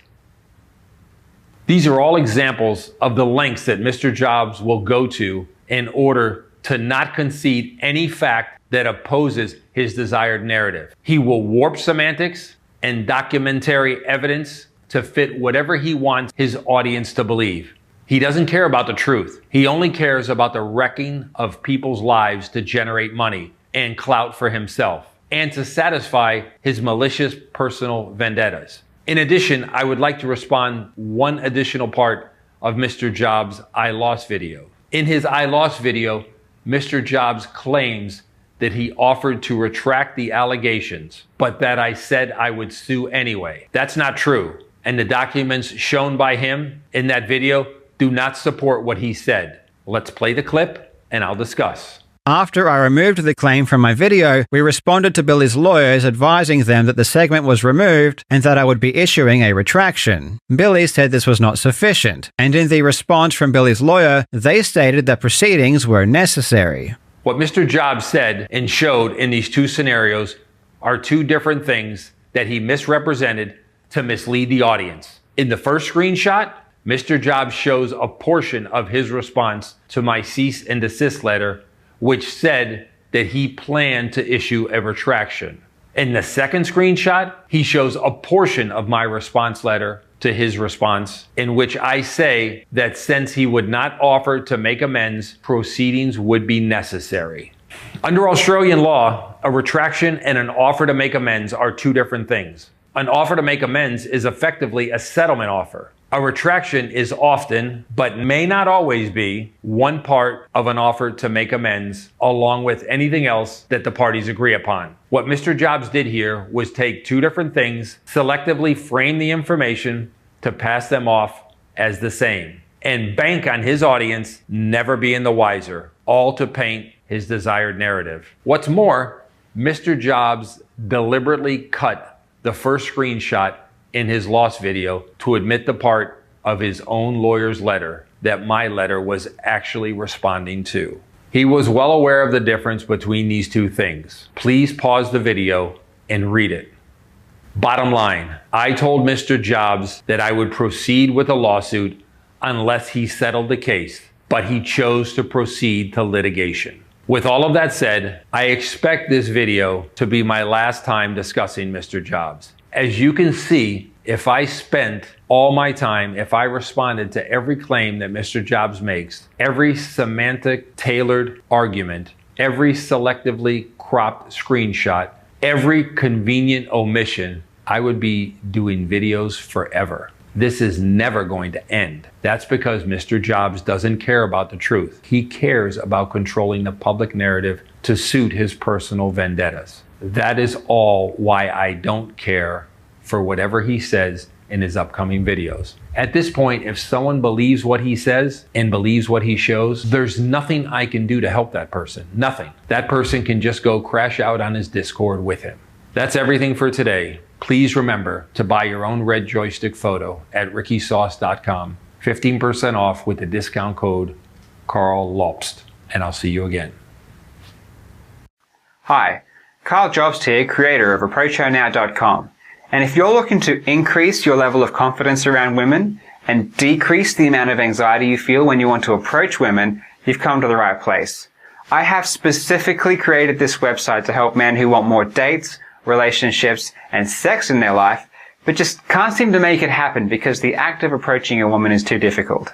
These are all examples of the lengths that Mr. Jobs will go to in order to not concede any fact that opposes his desired narrative. He will warp semantics and documentary evidence to fit whatever he wants his audience to believe. He doesn't care about the truth. He only cares about the wrecking of people's lives to generate money and clout for himself, and to satisfy his malicious personal vendettas. In addition, I would like to respond one additional part of Mr. Jobs' I Lost video. In his I Lost video, Mr. Jobs claims that he offered to retract the allegations, but that I said I would sue anyway. That's not true, and the documents shown by him in that video do not support what he said. Let's play the clip, and I'll discuss. After I removed the claim from my video, we responded to Billy's lawyers advising them that the segment was removed and that I would be issuing a retraction. Billy said this was not sufficient, and in the response from Billy's lawyer, they stated that proceedings were necessary. What Mr. Jobs said and showed in these two scenarios are two different things that he misrepresented to mislead the audience. In the first screenshot, Mr. Jobs shows a portion of his response to my cease and desist letter, which said that he planned to issue a retraction. In the second screenshot, he shows a portion of my response letter to his response, in which I say that since he would not offer to make amends, proceedings would be necessary. Under Australian law, a retraction and an offer to make amends are two different things. An offer to make amends is effectively a settlement offer. A retraction is often, but may not always be, one part of an offer to make amends, along with anything else that the parties agree upon. What Mr. Jobs did here was take two different things, selectively frame the information to pass them off as the same, and bank on his audience never being the wiser, all to paint his desired narrative. What's more, Mr. Jobs deliberately cut the first screenshot in his lost video to admit the part of his own lawyer's letter that my letter was actually responding to. He was well aware of the difference between these two things. Please pause the video and read it. Bottom line, I told Mr. Jobs that I would proceed with a lawsuit unless he settled the case, but he chose to proceed to litigation. With all of that said, I expect this video to be my last time discussing Mr. Jobs. As you can see, if I spent all my time, if I responded to every claim that Mr. Jobs makes, every semantic tailored argument, every selectively cropped screenshot, every convenient omission, I would be doing videos forever. This is never going to end. That's because Mr. Jobs doesn't care about the truth. He cares about controlling the public narrative to suit his personal vendettas. That is all why I don't care for whatever he says in his upcoming videos. At this point, if someone believes what he says and believes what he shows, there's nothing I can do to help that person. Nothing. That person can just go crash out on his Discord with him. That's everything for today. Please remember to buy your own red joystick photo at rickysauce.com. 15% off with the discount code Karl Jobst. And I'll see you again. Hi, Karl Jobst here, creator of ApproachHerNow.com. And if you're looking to increase your level of confidence around women and decrease the amount of anxiety you feel when you want to approach women, you've come to the right place. I have specifically created this website to help men who want more dates, relationships, and sex in their life, but just can't seem to make it happen because the act of approaching a woman is too difficult.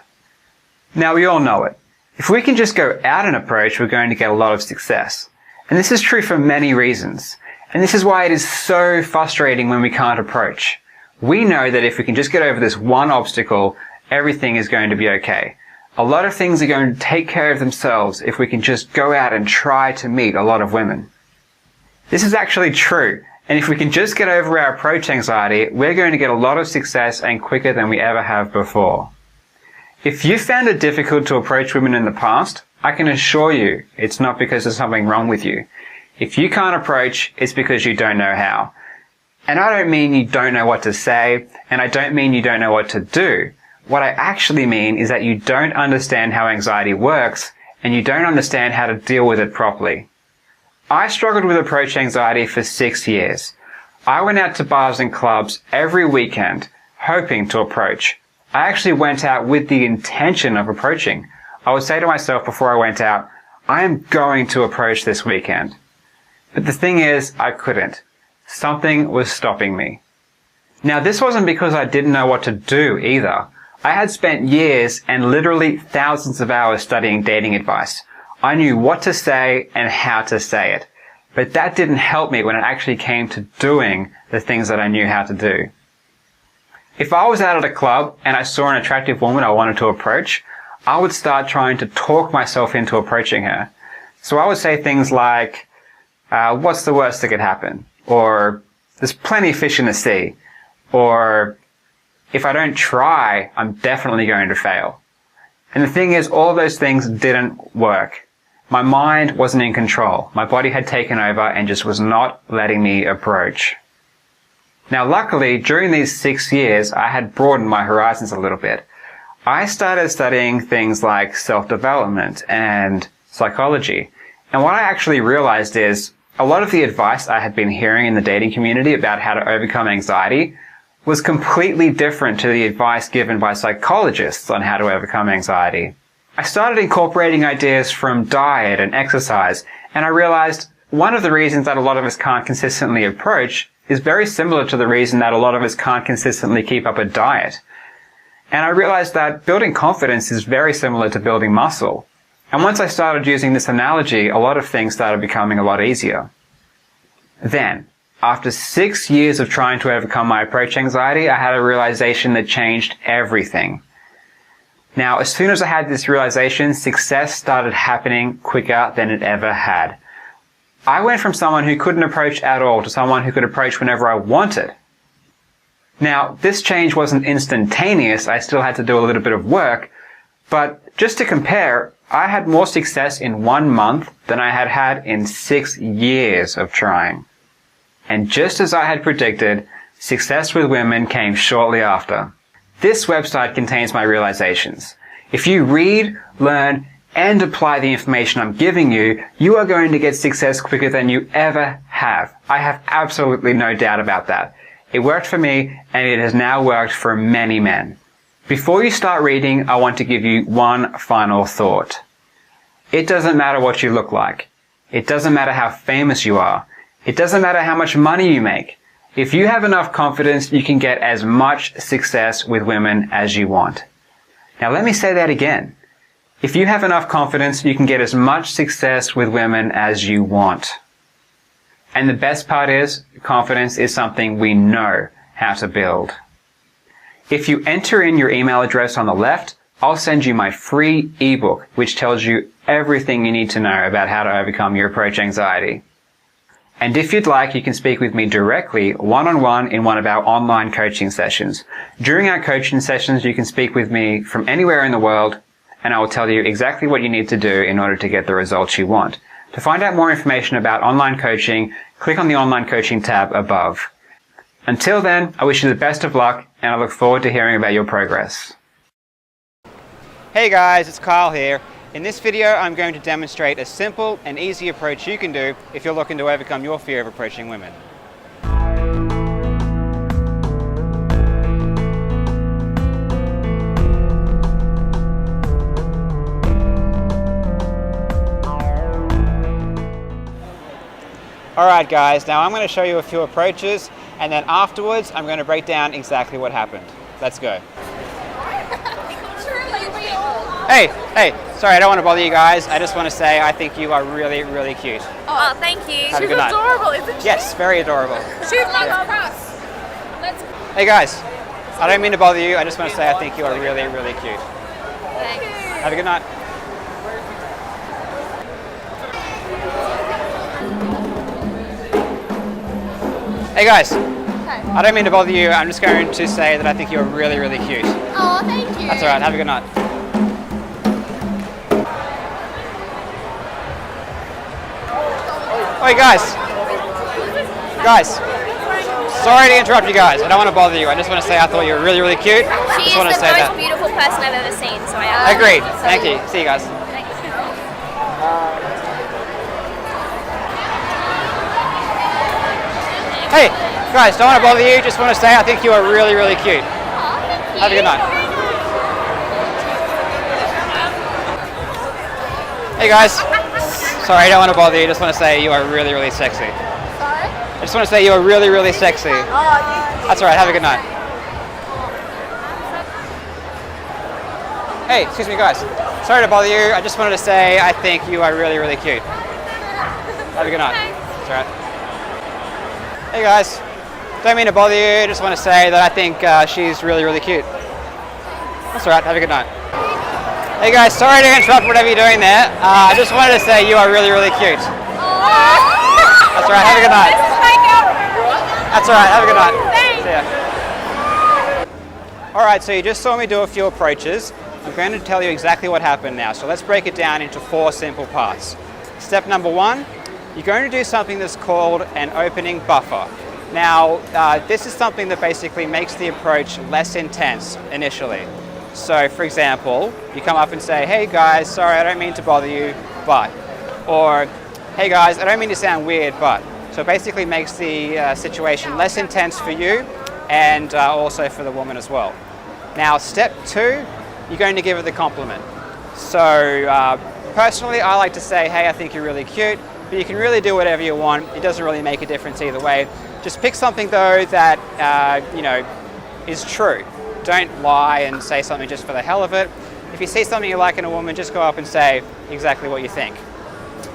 Now, we all know it. If we can just go out and approach, we're going to get a lot of success. And this is true for many reasons. And this is why it is so frustrating when we can't approach. We know that if we can just get over this one obstacle, everything is going to be okay. A lot of things are going to take care of themselves if we can just go out and try to meet a lot of women. This is actually true. And if we can just get over our approach anxiety, we're going to get a lot of success and quicker than we ever have before. If you found it difficult to approach women in the past, I can assure you it's not because there's something wrong with you. If you can't approach, it's because you don't know how. And I don't mean you don't know what to say, and I don't mean you don't know what to do. What I actually mean is that you don't understand how anxiety works, and you don't understand how to deal with it properly. I struggled with approach anxiety for 6 years. I went out to bars and clubs every weekend, hoping to approach. I actually went out with the intention of approaching. I would say to myself before I went out, I am going to approach this weekend. But the thing is, I couldn't. Something was stopping me. Now, this wasn't because I didn't know what to do either. I had spent years and literally thousands of hours studying dating advice. I knew what to say and how to say it. But that didn't help me when it actually came to doing the things that I knew how to do. If I was out at a club and I saw an attractive woman I wanted to approach, I would start trying to talk myself into approaching her. So I would say things like, what's the worst that could happen? Or, there's plenty of fish in the sea. Or, if I don't try, I'm definitely going to fail. And the thing is, all of those things didn't work. My mind wasn't in control. My body had taken over and just was not letting me approach. Now, luckily, during these 6 years, I had broadened my horizons a little bit. I started studying things like self-development and psychology. And what I actually realized is, a lot of the advice I had been hearing in the dating community about how to overcome anxiety was completely different to the advice given by psychologists on how to overcome anxiety. I started incorporating ideas from diet and exercise, and I realized one of the reasons that a lot of us can't consistently approach is very similar to the reason that a lot of us can't consistently keep up a diet. And I realized that building confidence is very similar to building muscle. And once I started using this analogy, a lot of things started becoming a lot easier. Then, after 6 years of trying to overcome my approach anxiety, I had a realization that changed everything. Now, as soon as I had this realization, success started happening quicker than it ever had. I went from someone who couldn't approach at all to someone who could approach whenever I wanted. Now, this change wasn't instantaneous. I still had to do a little bit of work, but just to compare, I had more success in 1 month than I had had in 6 years of trying. And just as I had predicted, success with women came shortly after. This website contains my realizations. If you read, learn, and apply the information I'm giving you, you are going to get success quicker than you ever have. I have absolutely no doubt about that. It worked for me, and it has now worked for many men. Before you start reading, I want to give you one final thought. It doesn't matter what you look like. It doesn't matter how famous you are. It doesn't matter how much money you make. If you have enough confidence, you can get as much success with women as you want. Now let me say that again. If you have enough confidence, you can get as much success with women as you want. And the best part is, confidence is something we know how to build. If you enter in your email address on the left, I'll send you my free ebook, which tells you everything you need to know about how to overcome your approach anxiety. And if you'd like, you can speak with me directly, one-on-one, in one of our online coaching sessions. During our coaching sessions, you can speak with me from anywhere in the world, and I will tell you exactly what you need to do in order to get the results you want. To find out more information about online coaching, click on the online coaching tab above. Until then, I wish you the best of luck, and I look forward to hearing about your progress. Hey guys, it's Karl here. In this video, I'm going to demonstrate a simple and easy approach you can do if you're looking to overcome your fear of approaching women. Alright guys, now I'm going to show you a few approaches, and then afterwards I'm going to break down exactly what happened. Let's go. Hey, sorry, I don't want to bother you guys. I just want to say I think you are really, really cute. Oh, thank you. Have a good night. She's adorable, isn't she? Yes, very adorable. She's my cross. Hey guys, I don't mean to bother you. I just want to say I think you are really, really cute. Thanks. Have a good night. Hey guys, I don't mean to bother you. I'm just going to say that I think you're really, really cute. Oh, thank you. That's alright. Have a good night. Hey guys, sorry to interrupt you guys. I don't want to bother you. I just want to say I thought you were really, really cute. She is the most beautiful person I've ever seen. So I agreed. Thank you. See you guys. Thanks. Hey guys, don't want to bother you. Just want to say I think you are really, really cute. Have a good night. Hey guys. Sorry, I don't want to bother you. Just want to say you are really, really sexy. Sorry? I just want to say you are really, really sexy. That's alright. Have a good night. Hey, excuse me guys. Sorry to bother you. I just wanted to say I think you are really, really cute. Have a good night. That's alright. Hey guys. Don't mean to bother you. Just want to say that I think she's really, really cute. That's alright. Have a good night. Hey guys, sorry to interrupt whatever you're doing there. I just wanted to say you are really, really cute. That's alright, have a good night. That's alright, have a good night. See ya. Alright, so you just saw me do a few approaches. I'm going to tell you exactly what happened now. So let's break it down into 4 simple parts. Step number 1, you're going to do something that's called an opening buffer. Now, this is something that basically makes the approach less intense initially. So, for example, you come up and say, hey guys, sorry, I don't mean to bother you, but. Or, hey guys, I don't mean to sound weird, but. So it basically makes the situation less intense for you and also for the woman as well. Now, step 2, you're going to give her the compliment. So, personally, I like to say, hey, I think you're really cute, but you can really do whatever you want. It doesn't really make a difference either way. Just pick something, though, that, is true. Don't lie and say something just for the hell of it. If you see something you like in a woman, just go up and say exactly what you think.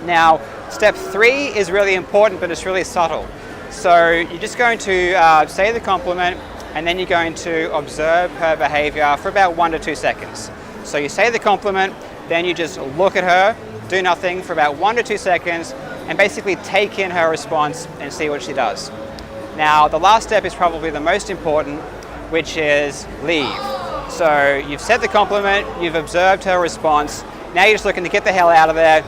Now, step 3 is really important, but it's really subtle. So you're just going to say the compliment, and then you're going to observe her behavior for about 1 to 2 seconds. So you say the compliment, then you just look at her, do nothing for about 1 to 2 seconds, and basically take in her response and see what she does. Now, the last step is probably the most important, which is leave. So you've said the compliment, you've observed her response, now you're just looking to get the hell out of there.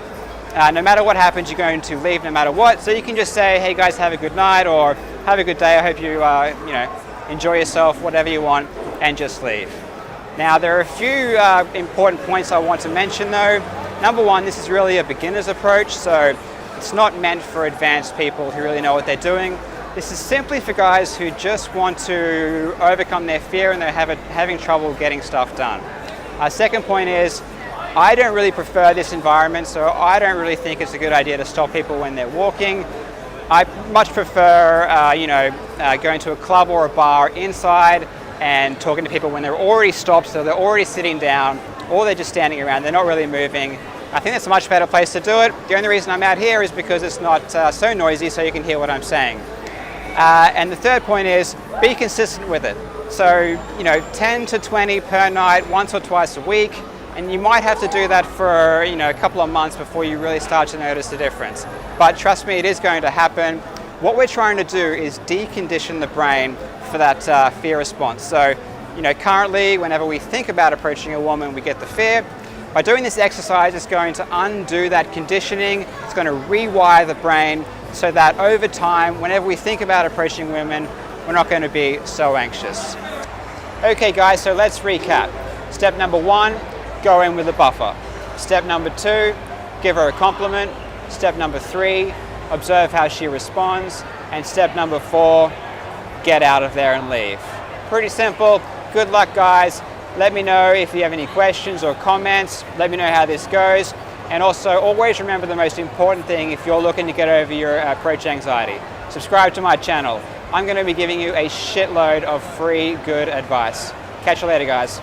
No matter what happens, you're going to leave no matter what. So you can just say, hey guys, have a good night, or have a good day, I hope you enjoy yourself, whatever you want, and just leave. Now there are a few important points I want to mention though. Number 1, this is really a beginner's approach, so it's not meant for advanced people who really know what they're doing. This is simply for guys who just want to overcome their fear and they're having trouble getting stuff done. Second point is, I don't really prefer this environment, so I don't really think it's a good idea to stop people when they're walking. I much prefer, going to a club or a bar inside and talking to people when they're already stopped, so they're already sitting down, or they're just standing around, they're not really moving. I think that's a much better place to do it. The only reason I'm out here is because it's not so noisy, so you can hear what I'm saying. And the third point is, be consistent with it. So, 10 to 20 per night, once or twice a week. And you might have to do that for, a couple of months before you really start to notice the difference. But trust me, it is going to happen. What we're trying to do is decondition the brain for that fear response. So, currently, whenever we think about approaching a woman, we get the fear. By doing this exercise, it's going to undo that conditioning. It's going to rewire the brain so that over time, whenever we think about approaching women, we're not going to be so anxious. Okay guys, so let's recap. Step number 1, go in with a buffer. Step number 2, give her a compliment. Step number 3, observe how she responds. And step number 4, get out of there and leave. Pretty simple. Good luck guys. Let me know if you have any questions or comments. Let me know how this goes. And also always remember the most important thing if you're looking to get over your approach anxiety. Subscribe to my channel. I'm going to be giving you a shitload of free good advice. Catch you later guys.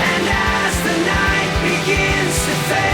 And as the night begins to fade,